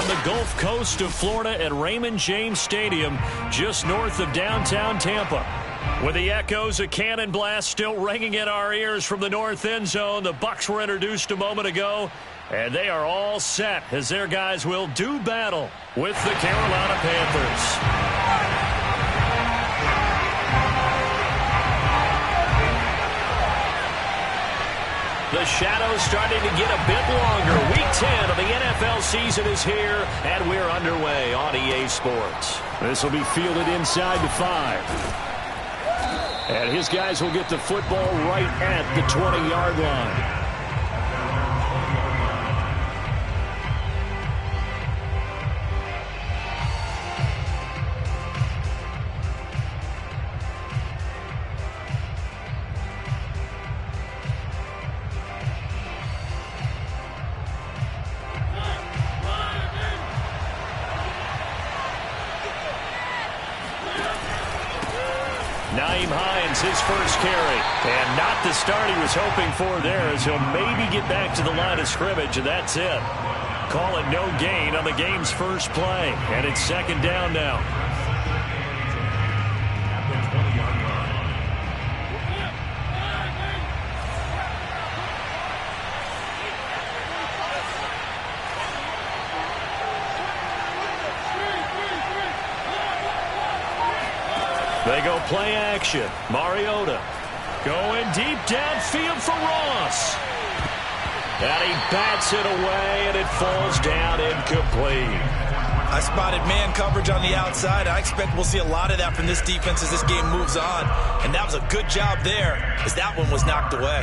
The Gulf Coast of Florida at Raymond James Stadium, just north of downtown Tampa. With the echoes of cannon blast still ringing in our ears from the north end zone, the Bucs were introduced a moment ago, and they are all set as their guys will do battle with the Carolina Panthers. The shadow's starting to get a bit longer. Week 10 of the NFL season is here, and we're underway on EA Sports. This will be fielded inside the 5. And his guys will get the football right at the 20-yard line. His first carry, and not the start he was hoping for there, as he'll maybe get back to the line of scrimmage, and that's it. Call it no gain on the game's first play, and it's second down now. They go play action. Mariota going deep downfield for Ross. And he bats it away, and it falls down incomplete. I spotted man coverage on the outside. I expect we'll see a lot of that from this defense as this game moves on. And that was a good job there, as that one was knocked away.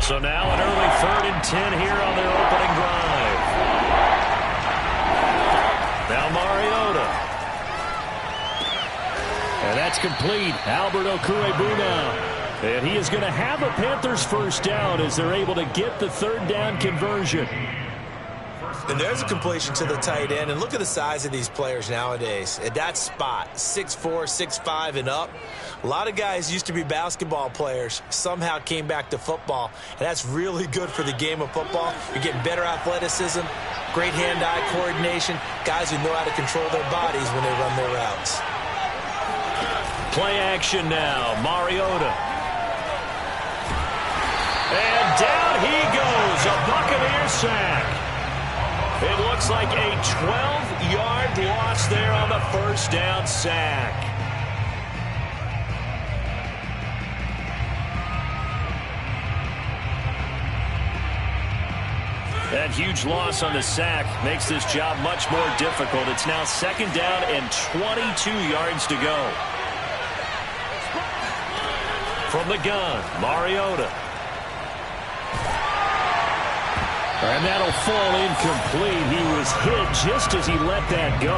So now an early 3rd and 10 here on their opening drive. Now Mariota. And that's complete. Albert Okwuegbunam now. And he is going to have a Panthers first down as they're able to get the 3rd down conversion. And there's a completion to the tight end. And look at the size of these players nowadays. At that spot, 6'4", 6'5", and up. A lot of guys used to be basketball players, somehow came back to football. And that's really good for the game of football. You're getting better athleticism, great hand-eye coordination, guys who know how to control their bodies when they run their routes. Play action now. Mariota. And down he goes. A Buccaneer sack. It looks like a 12-yard loss there on the first down sack. That huge loss on the sack makes this job much more difficult. It's now 2nd down and 22 yards to go. From the gun, Mariota. And that'll fall incomplete. He was hit just as he let that go.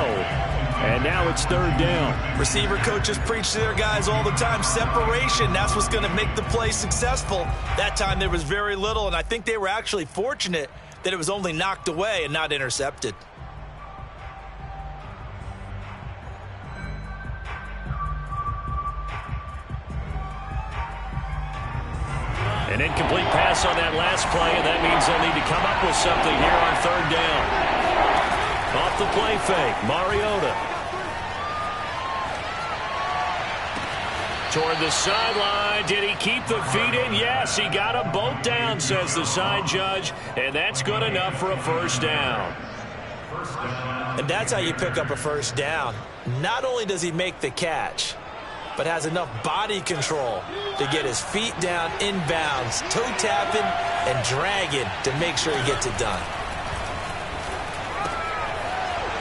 And now it's 3rd down. Receiver coaches preach to their guys all the time. Separation, that's what's going to make the play successful. That time there was very little, and I think they were actually fortunate that it was only knocked away and not intercepted. An incomplete pass on that last play, and that means they'll need to come up with something here on 3rd down. Off the play fake, Mariota. Toward the sideline. Did he keep the feet in? Yes, he got them both down, says the side judge, and that's good enough for a 1st down. And that's how you pick up a 1st down. Not only does he make the catch, but has enough body control to get his feet down inbounds, toe tapping and dragging to make sure he gets it done.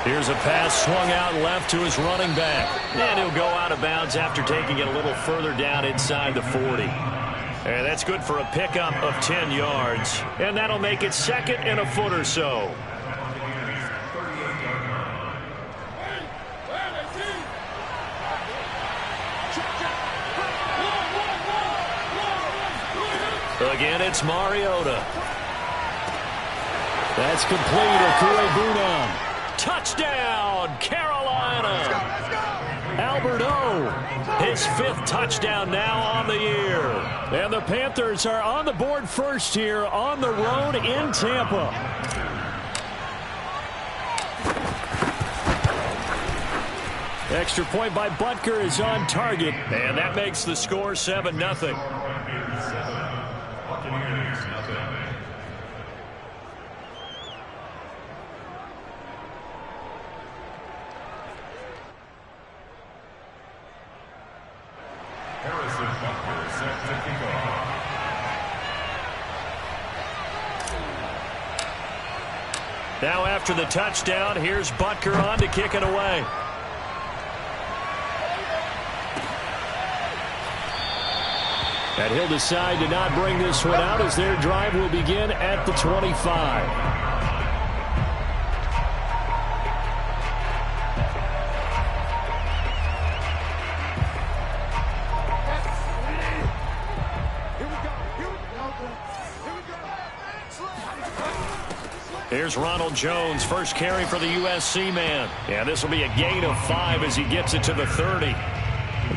Here's a pass swung out left to his running back. And he'll go out of bounds after taking it a little further down inside the 40. And that's good for a pickup of 10 yards. And that'll make it 2nd and a foot or so. Again, it's Mariota. That's complete. Okuegbunam. Touchdown, Carolina. Let's go. Albert O, his 5th touchdown now on the year. And the Panthers are on the board first here on the road in Tampa. Extra point by Butker is on target, and that makes the score 7-0. Buccaneers, nothing. Harrison Butker set to kick off. Now after the touchdown, here's Butker on to kick it away. And he'll decide to not bring this one out as their drive will begin at the 25. Here's Ronald Jones, first carry for the USC man. Yeah, this will be a gain of 5 as he gets it to the 30.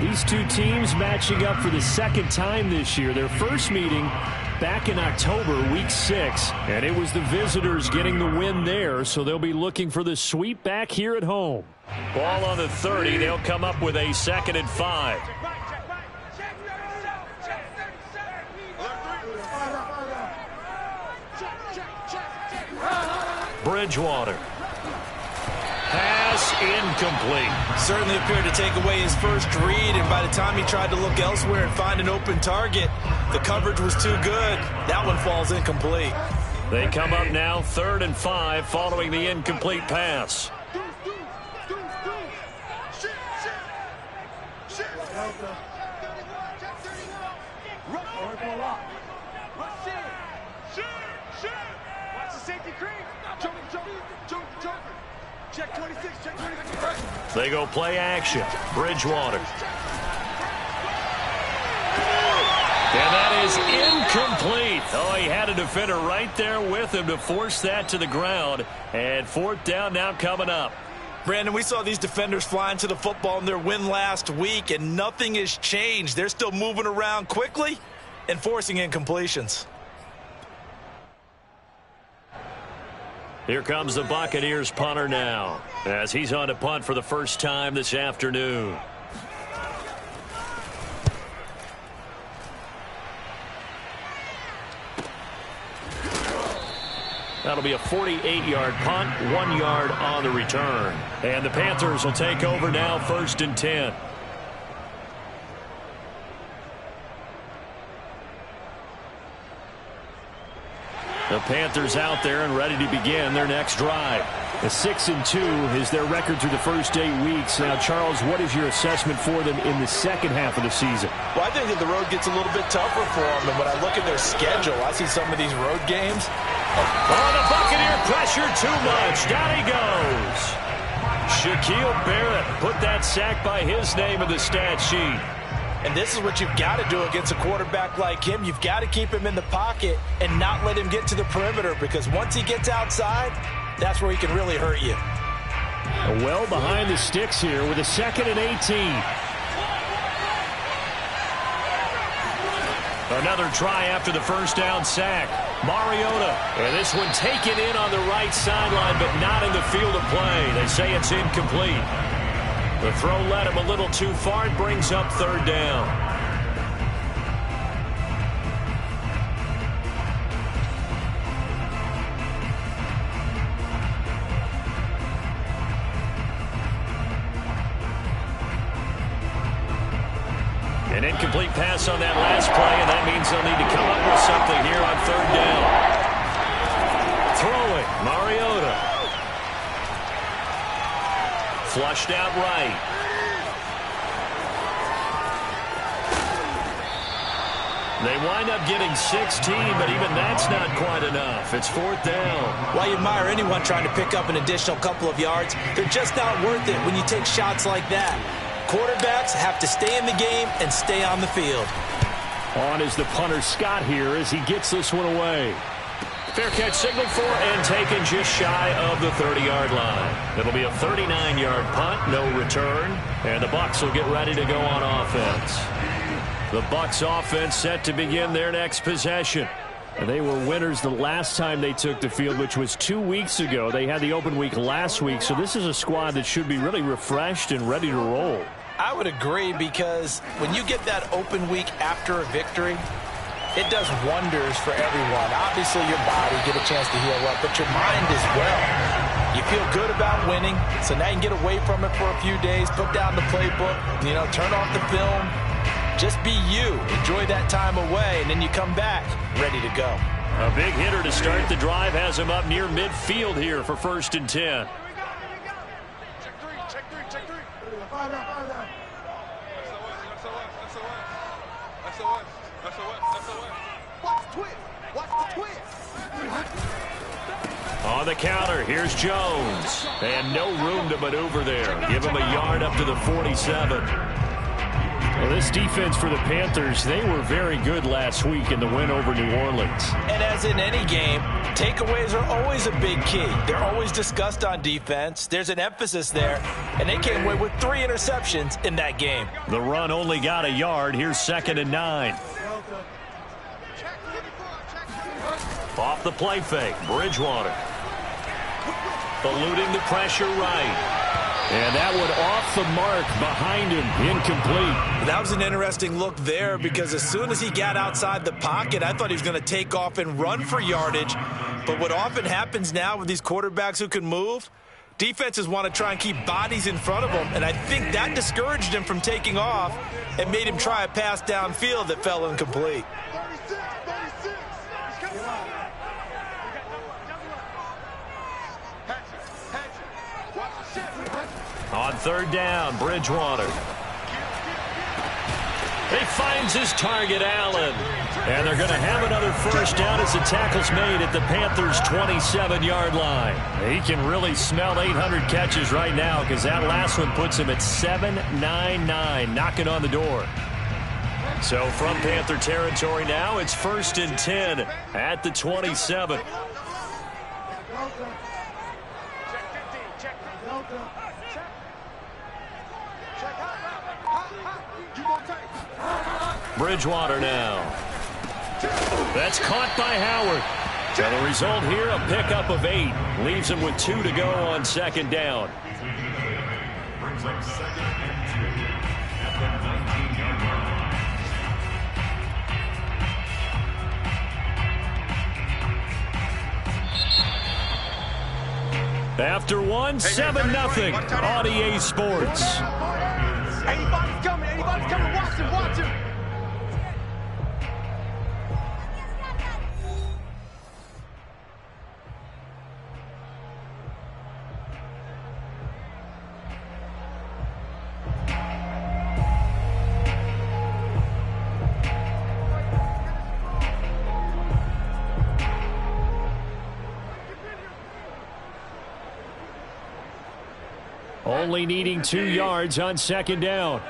These two teams matching up for the 2nd time this year. Their first meeting back in October, week 6, and it was the visitors getting the win there, so they'll be looking for the sweep back here at home. Ball on the 30. They'll come up with a 2nd and 5. Bridgewater. Pass incomplete. Certainly appeared to take away his first read, and by the time he tried to look elsewhere and find an open target, the coverage was too good. That one falls incomplete. They come up now 3rd and 5 following the incomplete pass. Check 26, check 26. They go play action. Bridgewater. And that is incomplete. Oh, he had a defender right there with him to force that to the ground. And 4th down now coming up. Brandon, we saw these defenders flying to the football in their win last week, and nothing has changed. They're still moving around quickly and forcing incompletions. Here comes the Buccaneers punter now, as he's on to punt for the first time this afternoon. That'll be a 48-yard punt, 1 yard on the return. And the Panthers will take over now, 1st and 10. The Panthers out there and ready to begin their next drive. A 6-2 is their record through the first 8 weeks. Now, Charles, what is your assessment for them in the second half of the season? Well, I think that the road gets a little bit tougher for them. And when I look at their schedule, I see some of these road games. Oh, the Buccaneer pressure too much. Down he goes. Shaquille Barrett put that sack by his name in the stat sheet. And this is what you've got to do against a quarterback like him. You've got to keep him in the pocket and not let him get to the perimeter, because once he gets outside, that's where he can really hurt you. Well behind the sticks here with a 2nd and 18. Another try after the first down sack. Mariota. And this one taken in on the right sideline, but not in the field of play. They say it's incomplete. The throw led him a little too far. It brings up 3rd down. An incomplete pass on that last play, and that means they'll need to come up with something here on 3rd down. Throwing, Mariota. Flushed out right. They wind up getting 16, but even that's not quite enough. It's 4th down. While you admire anyone trying to pick up an additional couple of yards, they're just not worth it when you take shots like that. Quarterbacks have to stay in the game and stay on the field. On is the punter Scott here as he gets this one away. Fair catch signaled for and taken just shy of the 30-yard line. It'll be a 39-yard punt, no return, and the Bucs will get ready to go on offense. The Bucs offense set to begin their next possession. And they were winners the last time they took the field, which was 2 weeks ago. They had the open week last week, so this is a squad that should be really refreshed and ready to roll. I would agree, because when you get that open week after a victory, it does wonders for everyone. Obviously, your body get a chance to heal up, but your mind as well. You feel good about winning, so now you can get away from it for a few days, put down the playbook, turn off the film. Just be you. Enjoy that time away, and then you come back ready to go. A big hitter to start the drive has him up near midfield here for 1st and 10. On the counter, here's Jones. And no room to maneuver there. Give him a yard up to the 47. Well, this defense for the Panthers, they were very good last week in the win over New Orleans. And as in any game, takeaways are always a big key. They're always discussed on defense. There's an emphasis there, and they came away with 3 interceptions in that game. The run only got a yard. Here's 2nd and 9. Off the play fake, Bridgewater. Eluding the pressure right. And that one off the mark behind him, incomplete. That was an interesting look there, because as soon as he got outside the pocket, I thought he was going to take off and run for yardage. But what often happens now with these quarterbacks who can move, defenses want to try and keep bodies in front of them, and I think that discouraged him from taking off and made him try a pass downfield that fell incomplete. 36. On 3rd down, Bridgewater. He finds his target, Allen. And they're going to have another 1st down as the tackle's made at the Panthers' 27-yard line. He can really smell 800 catches right now, because that last one puts him at 799, knocking on the door. So from Panther territory now, it's 1st and 10 at the 27. Bridgewater now. That's caught by Howard. So the result here, a pickup of 8. Leaves him with 2 to go on 2nd down. Brings up 2nd and 2 at the 19-yard line. After one, 7-0 on EA Sports. Anybody's coming, watch him. Only needing 2 yards on second down.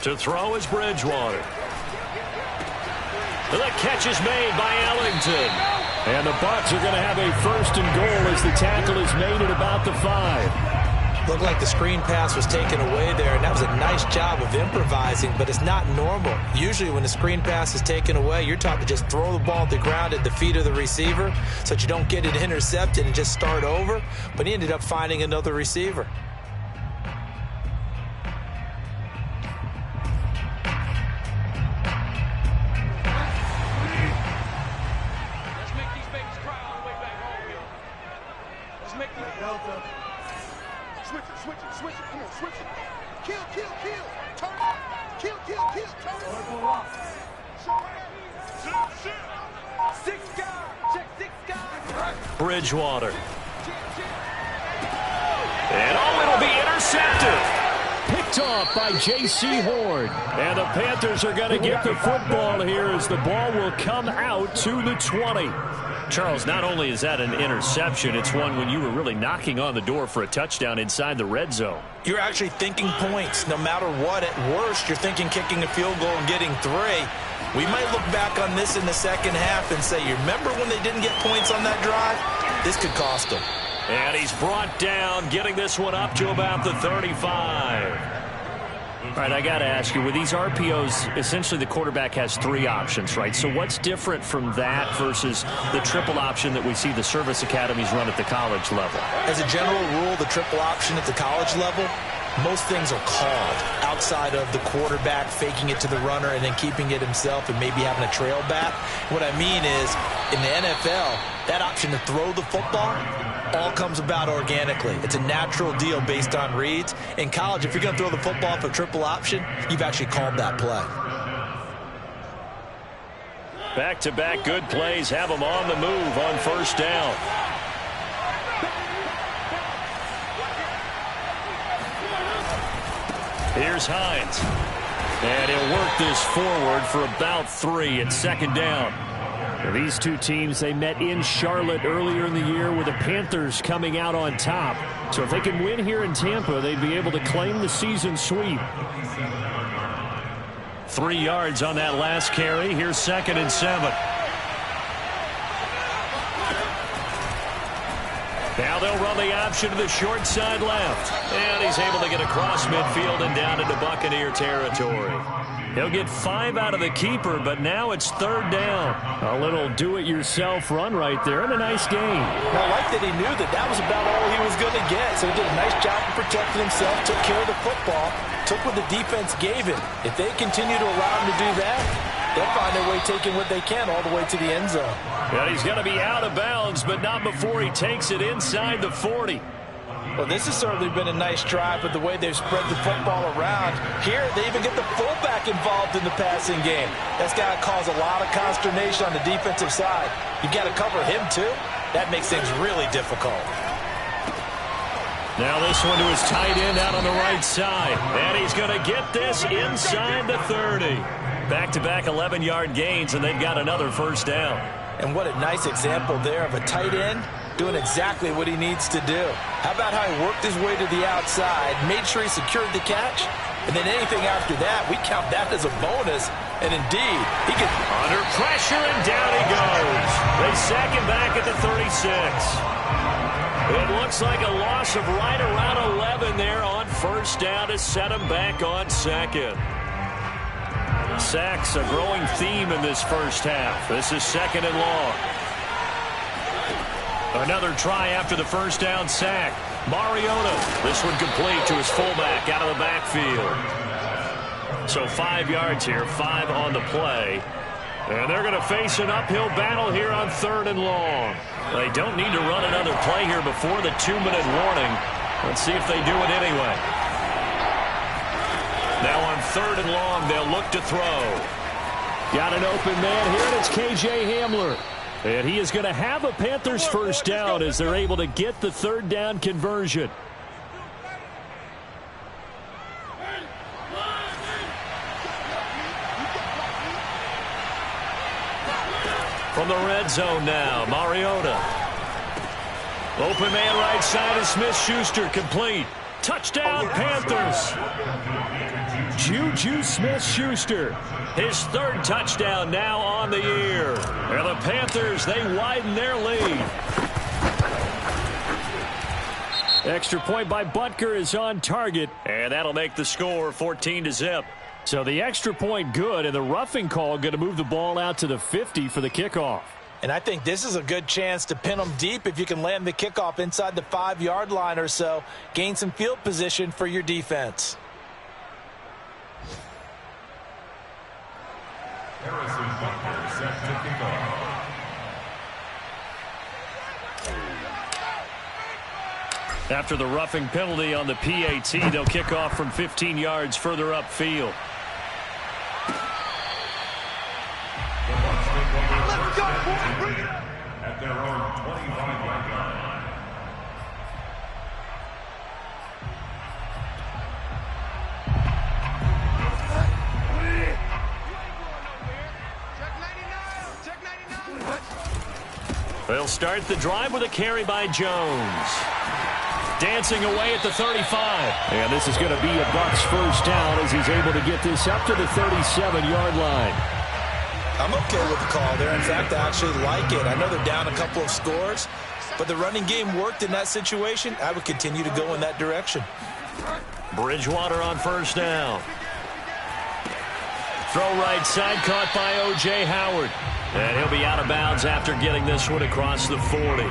To throw is Bridgewater. The catch is made by Ellington. And the Bucs are going to have a first and goal as the tackle is made at about the 5. Looked like the screen pass was taken away there, and that was a nice job of improvising, but it's not normal. Usually when the screen pass is taken away, you're taught to just throw the ball at the ground at the feet of the receiver so that you don't get it intercepted and just start over, but he ended up finding another receiver. Switch it, come on, switch it. Kill, turn it. Kill, turn it. 6 guys, check 6 guys. Bridgewater. And it'll be intercepted. Picked off by J.C. Horn. And the Panthers are going to get the football here as the ball will come out to the 20. Charles, not only is that an interception, it's one when you were really knocking on the door for a touchdown inside the red zone. You're actually thinking points. No matter what, at worst, you're thinking kicking a field goal and getting 3. We might look back on this in the second half and say, you remember when they didn't get points on that drive? This could cost them. And he's brought down, getting this one up to about the 35. All right, I got to ask you, with these RPOs, essentially the quarterback has 3 options, right? So what's different from that versus the triple option that we see the service academies run at the college level? As a general rule, the triple option at the college level, most things are called outside of the quarterback faking it to the runner and then keeping it himself and maybe having a trail back. What I mean is, in the NFL, that option to throw the football all comes about organically. It's a natural deal based on reads. In college, if you're going to throw the football for triple option, you've actually called that play. Back-to-back good plays have them on the move on first down. Here's Hines. And he'll work this forward for about 3 at second down. Now, these two teams, they met in Charlotte earlier in the year with the Panthers coming out on top. So if they can win here in Tampa, they'd be able to claim the season sweep. 3 yards on that last carry. Here's 2nd and 7. Now they'll run the option to the short side left. And he's able to get across midfield and down into Buccaneer territory. He'll get 5 out of the keeper, but now it's 3rd down. A little do-it-yourself run right there and a nice gain. Now, I like that he knew that was about all he was going to get. So he did a nice job of protecting himself, took care of the football, took what the defense gave him. If they continue to allow him to do that, they'll find their way taking what they can all the way to the end zone. And he's going to be out of bounds, but not before he takes it inside the 40. Well, this has certainly been a nice drive with the way they've spread the football around. Here, they even get the fullback involved in the passing game. That's got to cause a lot of consternation on the defensive side. You've got to cover him, too. That makes things really difficult. Now this one to his tight end out on the right side. And he's going to get this inside the 30. Back-to-back 11-yard gains, and they've got another first down. And what a nice example there of a tight end doing exactly what he needs to do. How about how he worked his way to the outside, made sure he secured the catch, and then anything after that, we count that as a bonus. And indeed, he could... Under pressure, and down he goes. They sack him back at the 36. It looks like a loss of right around 11 there on first down to set him back on 2nd. Sacks a growing theme in this first half. This is 2nd and long. Another try after the first down sack. Mariota, this one complete to his fullback out of the backfield. So 5 yards here, 5 on the play. And they're going to face an uphill battle here on 3rd and long. They don't need to run another play here before the 2-minute warning. Let's see if they do it anyway. Now on 3rd and long, they'll look to throw. Got an open man here, and it's K.J. Hamler. And he is going to have a Panthers first down as they're able to get the 3rd down conversion. From the red zone now, Mariota. Open man right side of Smith-Schuster, complete. Touchdown, Panthers. Juju Smith-Schuster, his third touchdown now on the year. And the Panthers, they widen their lead. Extra point by Butker is on target, and that'll make the score 14-0. So the extra point good, and the roughing call going to move the ball out to the 50 for the kickoff. And I think this is a good chance to pin them deep if you can land the kickoff inside the 5-yard line or so. Gain some field position for your defense. Harrison Butker set to kick off. After the roughing penalty on the PAT, they'll kick off from 15 yards further upfield. Let's go, boy. Bring it up. At their own 25-yard line. Check 99. They'll start the drive with a carry by Jones. Dancing away at the 35. And this is going to be a Bucs first down as he's able to get this up to the 37-yard line. I'm okay with the call there. In fact, I actually like it. I know they're down a couple of scores, but the running game worked in that situation. I would continue to go in that direction. Bridgewater on first down. Throw right side, caught by O.J. Howard. And he'll be out of bounds after getting this one across the 40.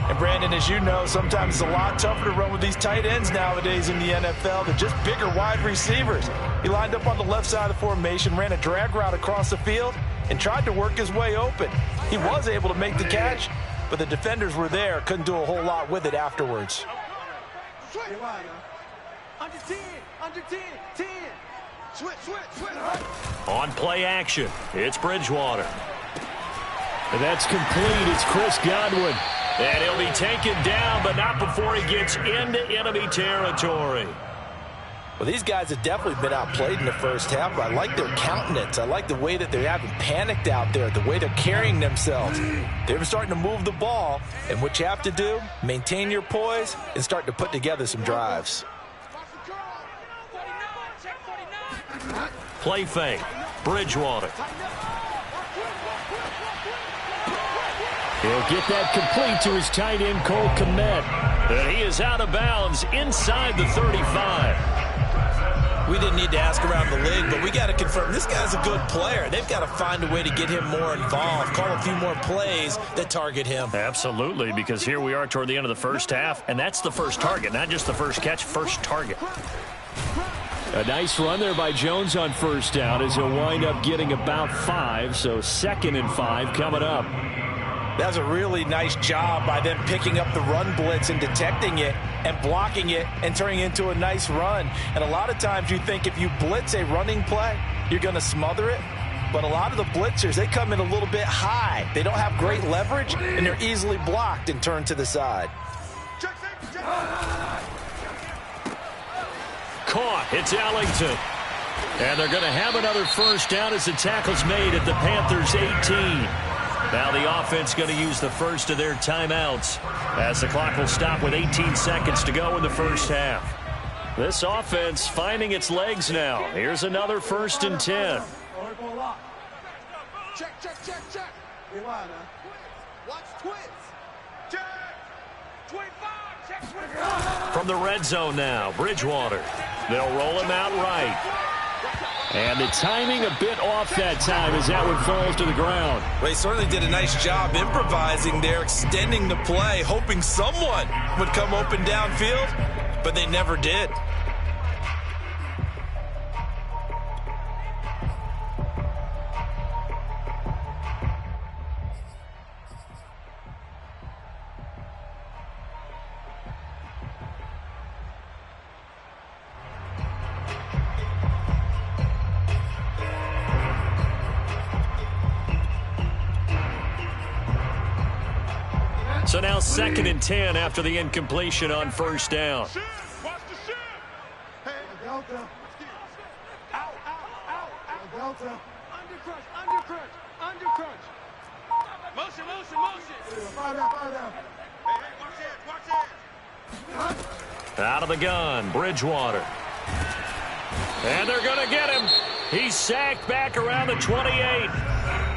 And Brandon, as you know, sometimes it's a lot tougher to run with these tight ends nowadays in the NFL than just bigger wide receivers. He lined up on the left side of the formation, ran a drag route across the field, and tried to work his way open. He was able to make the catch, but the defenders were there, couldn't do a whole lot with it afterwards. Under 10, under 10, 10. Switch. On play action, it's Bridgewater. And that's complete. It's Chris Godwin. And he'll be taken down, but not before he gets into enemy territory. Well, these guys have definitely been outplayed in the first half, but I like their countenance. I like the way that they haven't panicked out there, the way they're carrying themselves. They're starting to move the ball, and what you have to do, maintain your poise and start to put together some drives. Play fake. Bridgewater. He'll get that complete to his tight end, Cole Kmet. And he is out of bounds inside the 35. We didn't need to ask around the league, but we got to confirm this guy's a good player. They've got to find a way to get him more involved, call a few more plays that target him. Absolutely, because here we are toward the end of the first half, and that's the first target, not just the first catch, first target. A nice run there by Jones on first down as he'll wind up getting about 5, so 2nd and 5 coming up. That's a really nice job by them picking up the run blitz and detecting it and blocking it and turning it into a nice run. And a lot of times you think if you blitz a running play, you're going to smother it. But a lot of the blitzers, they come in a little bit high. They don't have great leverage, and they're easily blocked and turned to the side. Caught. It's Ellington. And they're going to have another first down as the tackle's made at the Panthers' 18. Now the offense going to use the first of their timeouts as the clock will stop with 18 seconds to go in the first half. This offense finding its legs now. Here's another 1st and 10. Check. Watch twins. Check. 25. Check 25. From the red zone now, Bridgewater. They'll roll him out right. And the timing a bit off that time as that one falls to the ground. Well, he certainly did a nice job improvising there, extending the play, hoping someone would come open downfield, but they never did. So now 2nd and 10 after the incompletion on first down. Watch the shit. Hey, Delta. Out. Delta. Under crunch. Motion. Fire down. Hey. Out of the gun, Bridgewater. And they're going to get him. He's sacked back around the 28.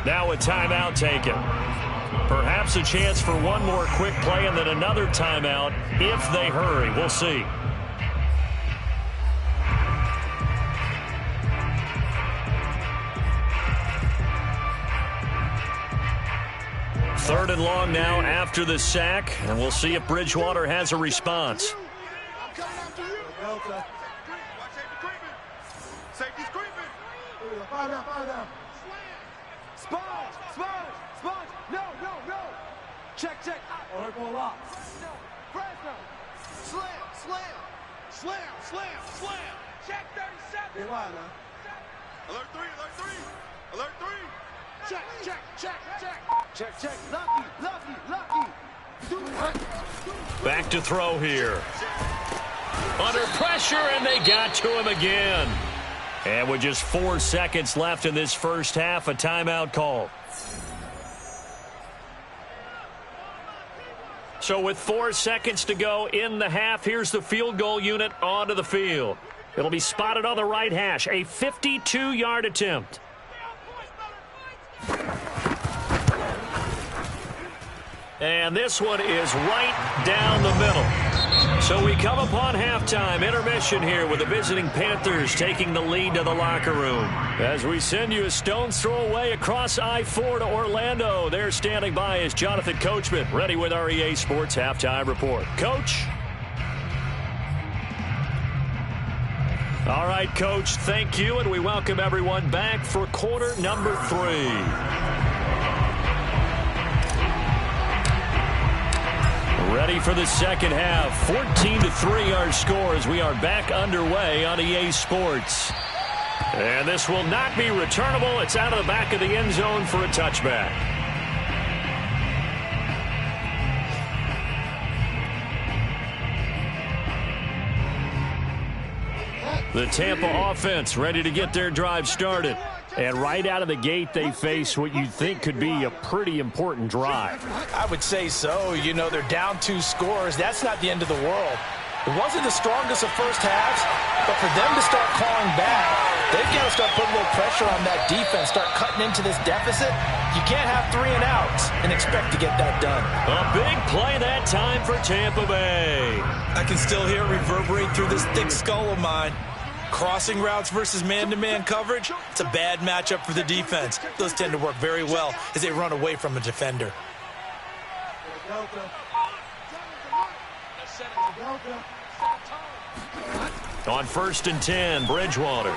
Now a timeout taken. Perhaps a chance for one more quick play and then another timeout if they hurry. We'll see. Third and long now after the sack, and we'll see if Bridgewater has a response. Check. Slam. Check 37. Alert 3. Check. Lucky. Back to throw here. Under pressure, and they got to him again. And with just 4 seconds left in this first half, a timeout call. So with 4 seconds to go in the half, here's the field goal unit onto the field. It'll be spotted on the right hash, a 52-yard attempt. And this one is right down the middle. So we come upon halftime intermission here with the visiting Panthers taking the lead to the locker room. As we send you a stone's throw away across I-4 to Orlando. There standing by is Jonathan Coachman, ready with our EA Sports Halftime Report. Coach? All right, Coach, thank you, and we welcome everyone back for quarter number 3. Ready for the second half. 14-3 our score as we are back underway on EA Sports. And this will not be returnable. It's out of the back of the end zone for a touchback. The Tampa offense ready to get their drive started. And right out of the gate, they face what you think could be a pretty important drive. I would say so. You know, they're down 2 scores. That's not the end of the world. It wasn't the strongest of first halves, but for them to start calling back, they've got to start putting a little pressure on that defense, start cutting into this deficit. You can't have 3 and outs and expect to get that done. A big play that time for Tampa Bay. I can still hear it reverberate through this thick skull of mine. Crossing routes versus man-to-man coverage, it's a bad matchup for the defense. Those tend to work very well as they run away from a defender. On 1st and 10, Bridgewater.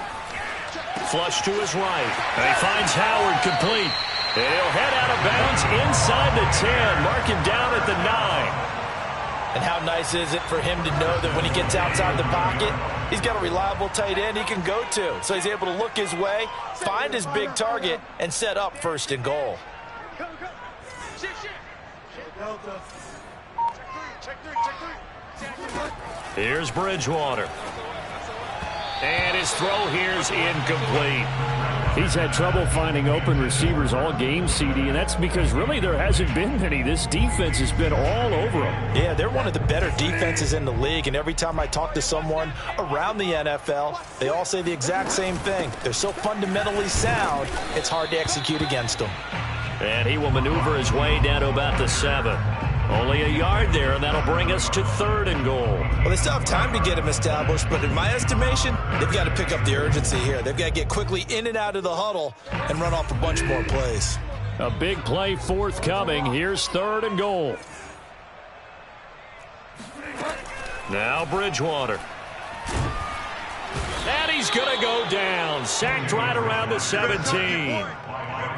Flush to his right. And he finds Howard complete. And he'll head out of bounds inside the 10. Mark him down at the 9. And how nice is it for him to know that when he gets outside the pocket, he's got a reliable tight end he can go to. So he's able to look his way, find his big target, and set up 1st and goal. Here's Bridgewater. And his throw here's incomplete. He's had trouble finding open receivers all game, CD, and that's because really there hasn't been many. This defense has been all over them. Yeah, they're one of the better defenses in the league, and every time I talk to someone around the NFL, they all say the exact same thing. They're so fundamentally sound, it's hard to execute against them. And he will maneuver his way down to about the 7. Only a yard there, and that'll bring us to 3rd and goal. Well, they still have time to get him established, but in my estimation, they've got to pick up the urgency here. They've got to get quickly in and out of the huddle and run off a bunch more plays. A big play forthcoming. Here's 3rd and goal. Now Bridgewater. And he's going to go down. Sacked right around the 17.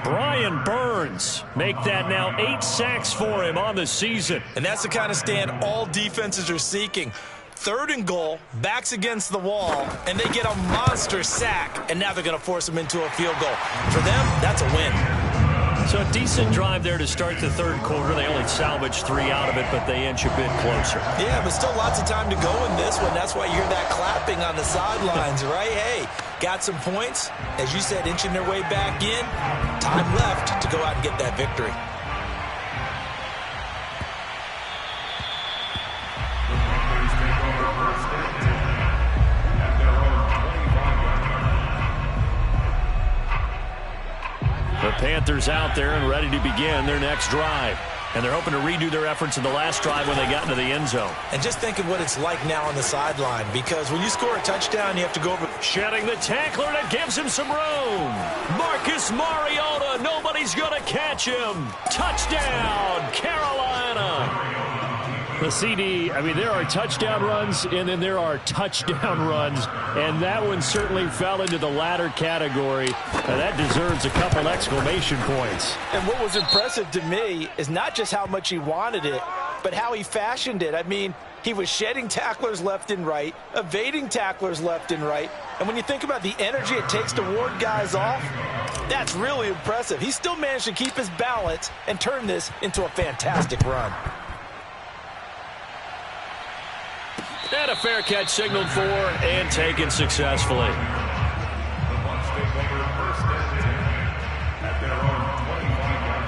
Brian Burns make that now 8 sacks for him on the season. And that's the kind of stand all defenses are seeking. 3rd and goal, backs against the wall, and they get a monster sack, and now they're going to force them into a field goal. For them, that's a win. So a decent drive there to start the 3rd quarter. They only salvaged 3 out of it, but they inch a bit closer. Yeah, but still lots of time to go in this one. That's why you hear that clapping on the sidelines, right? Hey, got some points. As you said, inching their way back in. Time left to go out and get that victory. The Panthers out there and ready to begin their next drive. And they're hoping to redo their efforts in the last drive when they got into the end zone. And just think of what it's like now on the sideline, because when you score a touchdown, you have to go over. Shedding the tackler, and it gives him some room. Marcus Mariota, nobody's going to catch him. Touchdown, Carolina. The CD, I mean, there are touchdown runs, and then there are touchdown runs, and that one certainly fell into the latter category. That deserves a couple exclamation points. And what was impressive to me is not just how much he wanted it, but how he fashioned it. I mean, he was shedding tacklers left and right, evading tacklers left and right, and when you think about the energy it takes to ward guys off, that's really impressive. He still managed to keep his balance and turn this into a fantastic run. And a fair catch signaled for and taken successfully. The Bucs take over first and 10 at their own 25-yard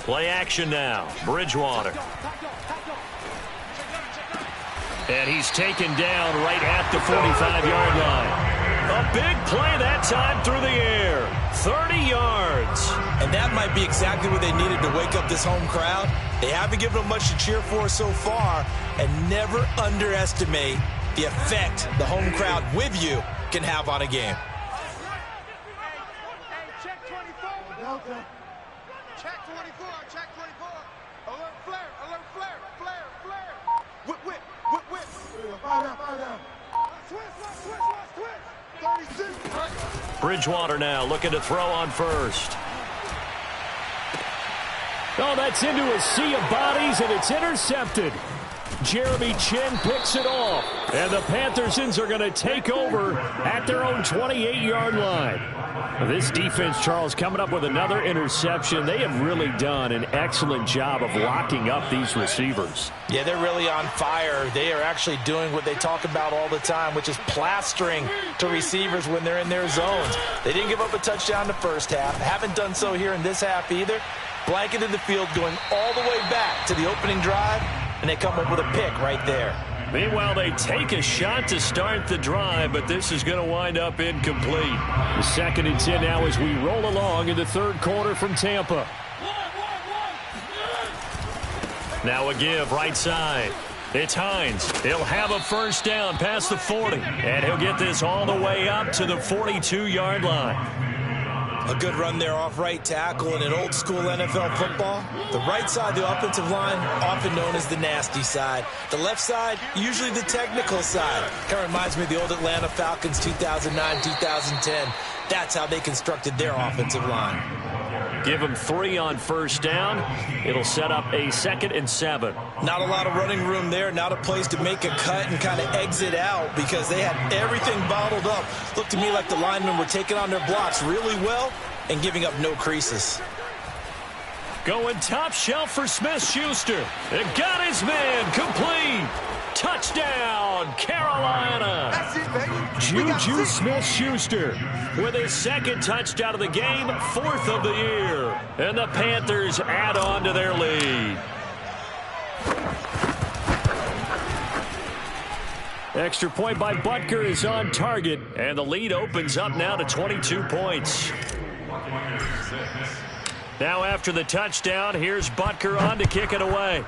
Play action now. Bridgewater. And he's taken down right at the 45-yard line. A big play that time through the air. 30 yards. And that might be exactly what they needed to wake up this home crowd. They haven't given them much to cheer for so far, and never underestimate the effect the home crowd with you can have on a game. Check 24. Check 24. Check 24. Alert flare. Alert flare. Flare. Flare. Whip. Whip. Whip. Whip. Fire down. Switch. 36. Bridgewater now looking to throw on first. Oh, that's into a sea of bodies, and it's intercepted. Jeremy Chin picks it off, and the Panthersons are going to take over at their own 28-yard line. This defense, Charles, coming up with another interception. They have really done an excellent job of locking up these receivers. Yeah, they're really on fire. They are actually doing what they talk about all the time, which is plastering to receivers when they're in their zones. They didn't give up a touchdown in the first half. Haven't done so here in this half either. Blanketed the field going all the way back to the opening drive, and they come up with a pick right there. Meanwhile, they take a shot to start the drive, but this is going to wind up incomplete. The 2nd and 10 now as we roll along in the third quarter from Tampa. Now a give right side. It's Hines. He'll have a first down past the 40, and he'll get this all the way up to the 42-yard line. A good run there off right tackle in an old-school NFL football. The right side, the offensive line, often known as the nasty side. The left side, usually the technical side. Kind of reminds me of the old Atlanta Falcons 2009, 2010. That's how they constructed their offensive line. Give them 3 on first down. It'll set up a 2nd and 7. Not a lot of running room there. Not a place to make a cut and kind of exit out because they had everything bottled up. Looked to me like the linemen were taking on their blocks really well and giving up no creases. Going top shelf for Smith-Schuster. It got his man complete. Touchdown, Carolina. That's it, baby. Juju Smith-Schuster with his 2nd touchdown of the game, 4th of the year. And the Panthers add on to their lead. Extra point by Butker is on target, and the lead opens up now to 22 points. Now after the touchdown, here's Butker on to kick it away.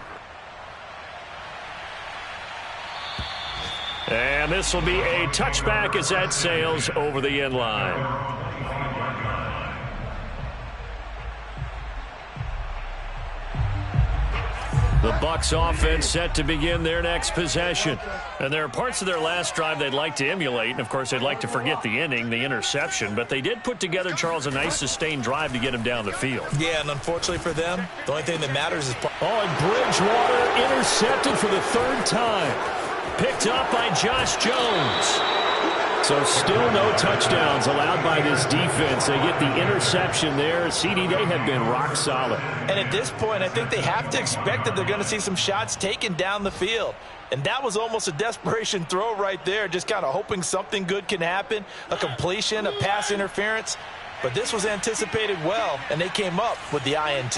And this will be a touchback as that sails over the end line. The Bucs offense set to begin their next possession. And there are parts of their last drive they'd like to emulate. And, of course, they'd like to forget the inning, the interception. But they did put together, Charles, a nice sustained drive to get him down the field. Yeah, and unfortunately for them, the only thing that matters is... Oh, and Bridgewater intercepted for the 3rd time. Picked up by Josh Jones. So still no touchdowns allowed by this defense. They get the interception there. CD, they have been rock solid. And at this point, I think they have to expect that they're going to see some shots taken down the field. And that was almost a desperation throw right there, just kind of hoping something good can happen, a completion, a pass interference. But this was anticipated well, and they came up with the INT.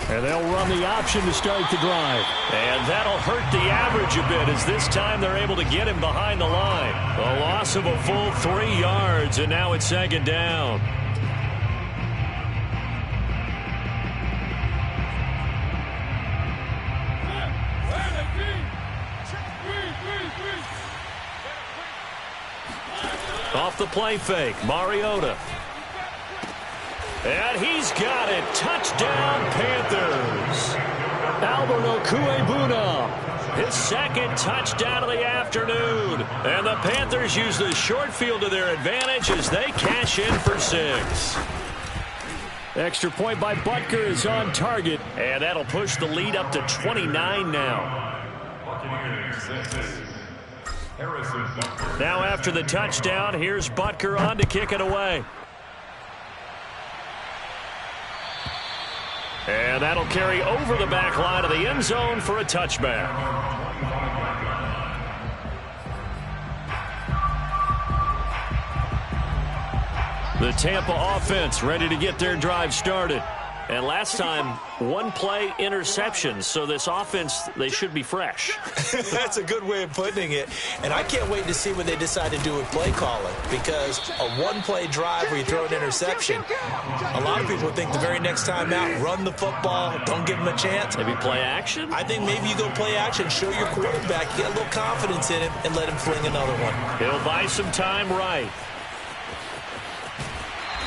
And they'll run the option to start the drive. And that'll hurt the average a bit as this time they're able to get him behind the line. A loss of a full 3 yards, and now it's second down. Off the play fake, Mariota. And he's got it. Touchdown, Panthers. Albert Okuebuna, his second touchdown of the afternoon. And the Panthers use the short field to their advantage as they cash in for 6. Extra point by Butker is on target. And that'll push the lead up to 29 now. Now after the touchdown, here's Butker on to kick it away. And that'll carry over the back line of the end zone for a touchback. The Tampa offense ready to get their drive started. And last time, 1-play interception. So this offense, they should be fresh. That's a good way of putting it. And I can't wait to see what they decide to do with play calling. Because a 1-play drive where you throw an interception, a lot of people think the very next time out, run the football, don't give them a chance. Maybe play action? I think maybe you go play action, show your quarterback, get a little confidence in him, and let him fling another one. He'll buy some time right.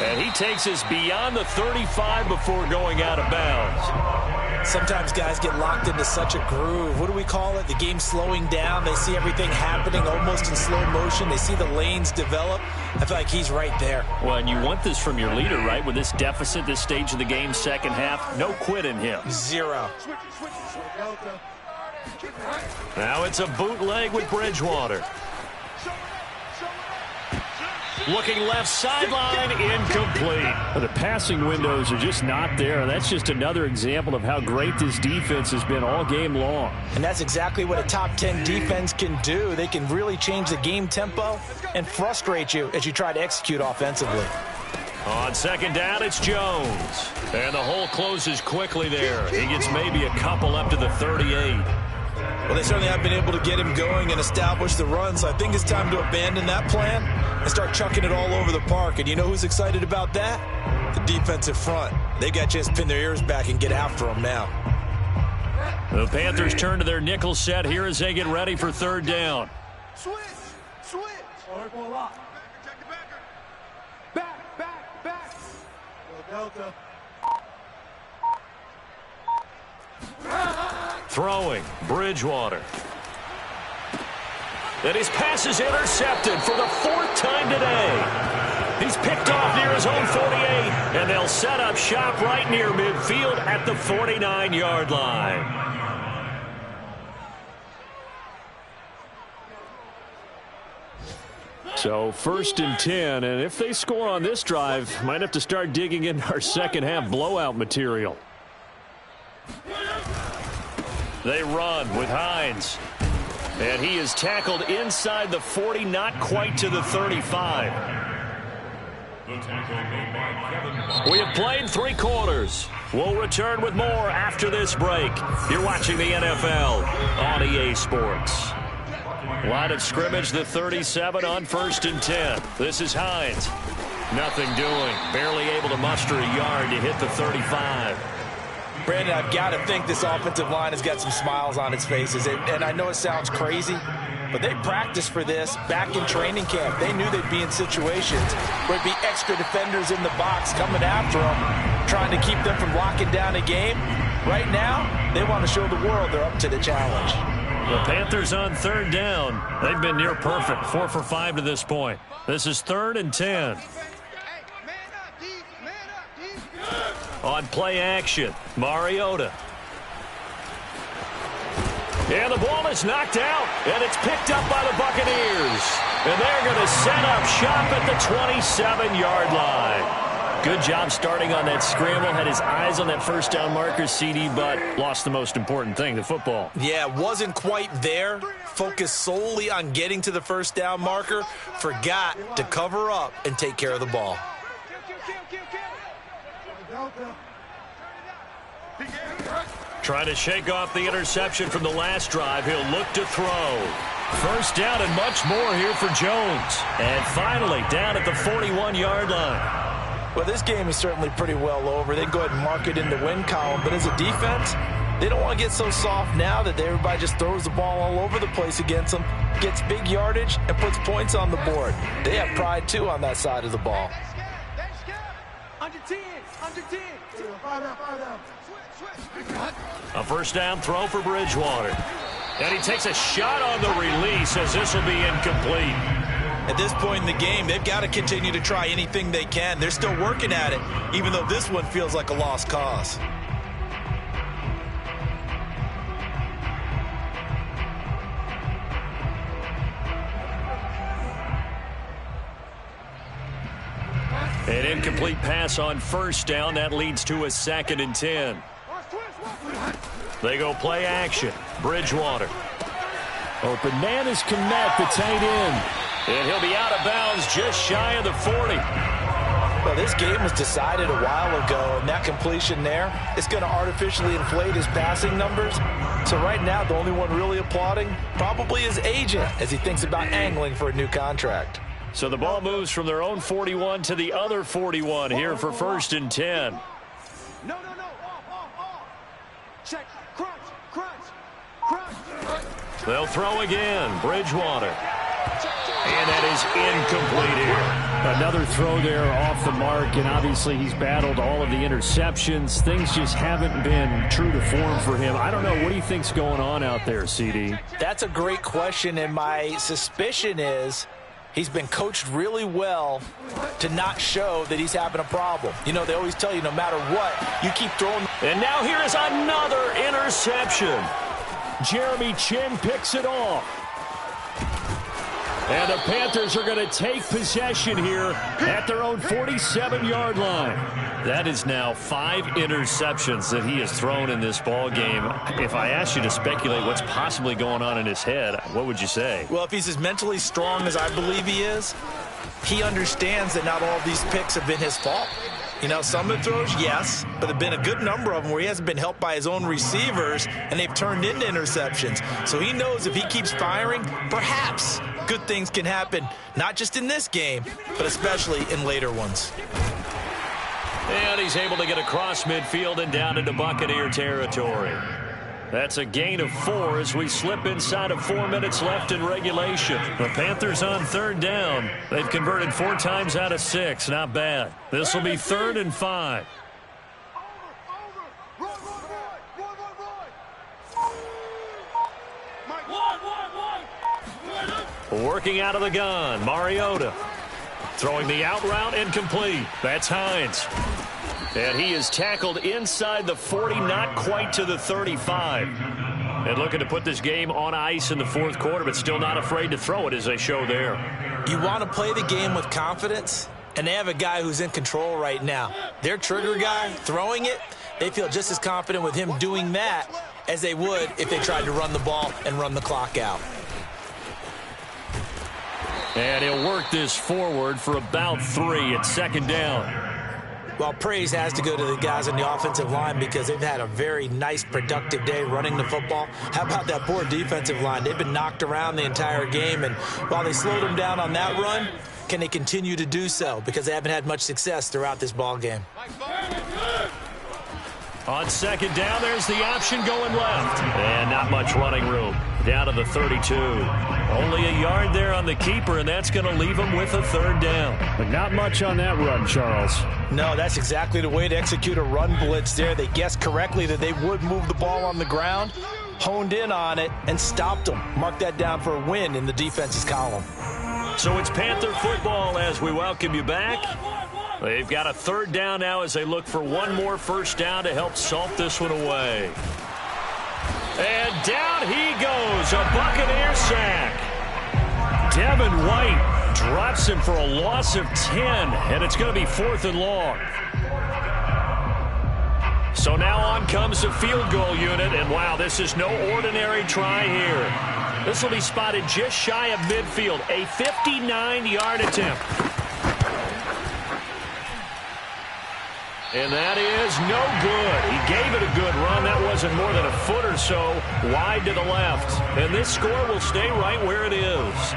And he takes us beyond the 35 before going out of bounds. Sometimes guys get locked into such a groove. What do we call it? The game's slowing down. They see everything happening almost in slow motion. They see the lanes develop. I feel like he's right there. Well, and you want this from your leader, right? With this deficit, this stage of the game, second half, no quit in him. 0. Now it's a bootleg with Bridgewater. Looking left sideline, incomplete. The passing windows are just not there. That's just another example of how great this defense has been all game long. And that's exactly what a top 10 defense can do. They can really change the game tempo and frustrate you as you try to execute offensively. On second down, it's Jones. And the hole closes quickly there. He gets maybe a couple up to the 38. Well, they certainly have been able to get him going and establish the run, so I think it's time to abandon that plan and start chucking it all over the park. And you know who's excited about that? The defensive front. They got a chance to pin their ears back and get after them now. The Panthers turn to their nickel set here as they get ready for third down. Switch. Back. Delta. Throwing, Bridgewater. And his pass is intercepted for the 4th time today. He's picked off near his own 48, and they'll set up shop right near midfield at the 49-yard line. So 1st and 10, and if they score on this drive, might have to start digging in our second half blowout material. They run with Hines. And he is tackled inside the 40, not quite to the 35. We have played 3 quarters. We'll return with more after this break. You're watching the NFL on EA Sports. Line of scrimmage, the 37 on 1st and 10. This is Hines. Nothing doing. Barely able to muster a yard to hit the 35. Brandon, I've got to think this offensive line has got some smiles on its faces. And I know it sounds crazy, but they practiced for this back in training camp. They knew they'd be in situations where there'd be extra defenders in the box coming after them, trying to keep them from locking down a game. Right now, they want to show the world they're up to the challenge. The Panthers on 3rd down. They've been near perfect, 4 for 5 to this point. This is 3rd and 10. On play action, Mariota. And the ball is knocked out, and it's picked up by the Buccaneers. And they're going to set up shop at the 27-yard line. Good job starting on that scramble. Had his eyes on that first down marker, CD, but lost the most important thing, the football. Yeah, wasn't quite there. Focused solely on getting to the first down marker. Forgot to cover up and take care of the ball. Trying to shake off the interception from the last drive. He'll look to throw. First down and much more here for Jones. And finally down at the 41-yard line. Well, this game is certainly pretty well over. They can go ahead and mark it in the win column. But as a defense, they don't want to get so soft now that everybody just throws the ball all over the place against them, gets big yardage, and puts points on the board. They have pride, too, on that side of the ball. Under 10. A first down throw for Bridgewater. And he takes a shot on the release as this will be incomplete. At this point in the game, they've got to continue to try anything they can. They're still working at it, even though this one feels like a lost cause. An incomplete pass on first down. That leads to a 2nd and 10. They go play action. Bridgewater. Open man is Kmet, the tight end. And he'll be out of bounds just shy of the 40. Well, this game was decided a while ago, and that completion there is going to artificially inflate his passing numbers. So right now, the only one really applauding probably his agent as he thinks about angling for a new contract. So the ball moves from their own 41 to the other 41 here for 1st and 10. No. Off. Check. Crunch. They'll throw again. Bridgewater. And that is incomplete here. Another throw there off the mark, and obviously he's battled all of the interceptions. Things just haven't been true to form for him. I don't know. What do you think's going on out there, CD? That's a great question, and my suspicion is he's been coached really well to not show that he's having a problem. You know, they always tell you no matter what, you keep throwing. And now here is another interception. Jeremy Chin picks it off. And the Panthers are going to take possession here at their own 47-yard line. That is now 5 interceptions that he has thrown in this ball game. If I asked you to speculate what's possibly going on in his head, what would you say? Well, if he's as mentally strong as I believe he is, he understands that not all of these picks have been his fault. You know, some of the throws, yes, but there have been a good number of them where he hasn't been helped by his own receivers, and they've turned into interceptions. So he knows if he keeps firing, perhaps good things can happen, not just in this game, but especially in later ones. And he's able to get across midfield and down into Buccaneer territory. That's a gain of 4 as we slip inside of 4 minutes left in regulation. The Panthers on 3rd down. They've converted 4 times out of 6. Not bad. This will be 3rd and 5. Working out of the gun, Mariota. Throwing the out route incomplete. That's Hines. And he is tackled inside the 40, not quite to the 35. And looking to put this game on ice in the 4th quarter, but still not afraid to throw it as they show there. You want to play the game with confidence, and they have a guy who's in control right now. Their trigger guy throwing it, they feel just as confident with him doing that as they would if they tried to run the ball and run the clock out. And he'll work this forward for about 3 at 2nd down. Well, praise has to go to the guys on the offensive line because they've had a very nice, productive day running the football. How about that poor defensive line? They've been knocked around the entire game, and while they slowed them down on that run, can they continue to do so? Because they haven't had much success throughout this ball game. On 2nd down, there's the option going left. And not much running room. Down to the 32. Only a yard there on the keeper, and that's going to leave him with a 3rd down. But not much on that run, Charles. No, that's exactly the way to execute a run blitz there. They guessed correctly that they would move the ball on the ground, honed in on it, and stopped them. Mark that down for a win in the defense's column. So it's Panther football as we welcome you back. They've got a 3rd down now as they look for one more first down to help salt this one away. And down he goes, a Buccaneers sack. Devin White drops him for a loss of 10, and it's going to be 4th and long. So now on comes the field goal unit, and wow, this is no ordinary try here. This will be spotted just shy of midfield, a 59-yard attempt. And that is no good. He gave it a good run. That wasn't more than a foot or so wide to the left. And this score will stay right where it is.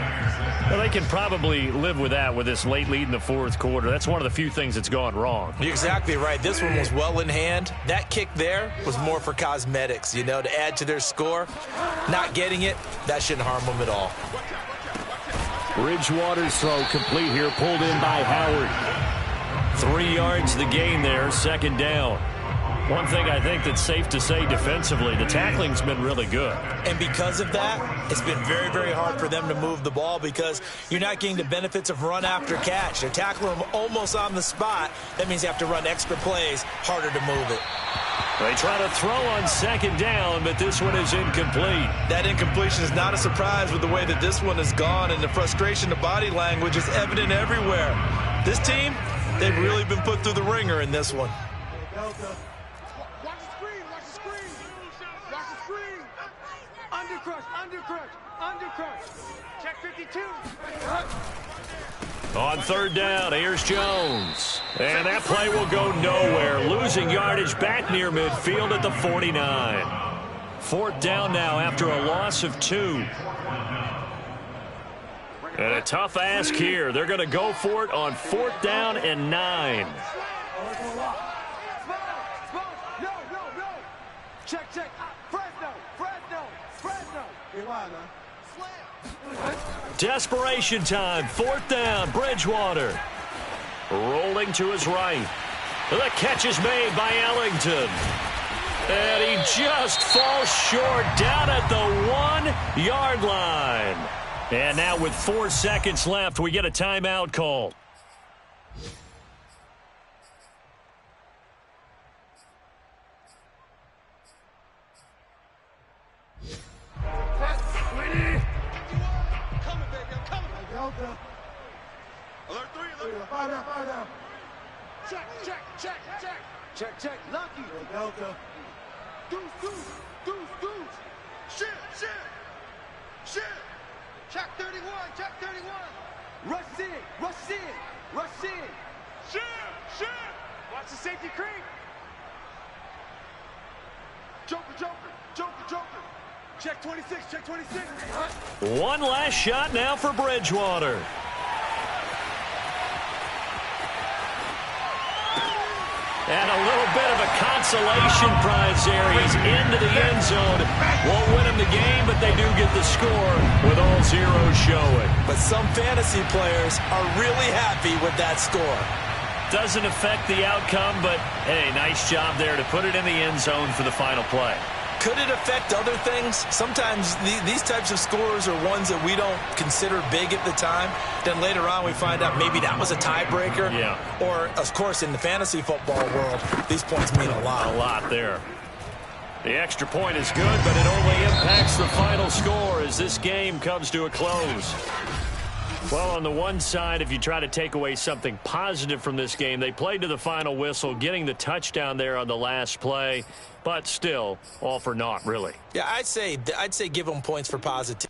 Well, they can probably live with that with this late lead in the 4th quarter. That's one of the few things that's gone wrong. You're exactly right. This one was well in hand. That kick there was more for cosmetics, to add to their score. Not getting it, that shouldn't harm them at all. Bridgewater's throw complete here, pulled in by Howard. 3 yards the gain there, 2nd down. One thing I think that's safe to say defensively, the tackling's been really good. And because of that, it's been very, very hard for them to move the ball because you're not getting the benefits of run after catch. They're tackling them almost on the spot. That means you have to run extra plays, harder to move it. They try to throw on 2nd down, but this one is incomplete. That incompletion is not a surprise with the way that this one has gone, and the frustration of body language is evident everywhere. This team, they've really been put through the ringer in this one. Watch the screen, watch the screen. Watch the screen. Undercrush. Check 52. On 3rd down, here's Jones. And that play will go nowhere. Losing yardage back near midfield at the 49. 4th down now after a loss of 2. And a tough ask here. They're going to go for it on 4th down and 9. No. Check. Fresno. Hey, why, man? Desperation time. 4th down. Bridgewater. Rolling to his right. The catch is made by Ellington. And he just falls short down at the 1-yard line. And now with 4 seconds left, we get a timeout call. Alert 3. Fire down. Check. Lucky. Delta. Deuce. Shit. Check 31. Rush in. Shit. Watch the safety creep. Joker. Check 26. One last shot now for Bridgewater. And a little bit of a consolation prize there. He's into the end zone. Won't win him the game, but they do get the score with all zeros showing. But some fantasy players are really happy with that score. Doesn't affect the outcome, but, hey, nice job there to put it in the end zone for the final play. Could it affect other things? Sometimes these types of scores are ones that we don't consider big at the time. Then later on we find out maybe that was a tiebreaker. Yeah. Or, of course, in the fantasy football world, these points mean a lot. A lot there. The extra point is good, but it only impacts the final score as this game comes to a close. Well, on the one side, if you try to take away something positive from this game, they played to the final whistle, getting the touchdown there on the last play, but still, all for naught, really. Yeah, I'd say give them points for positivity.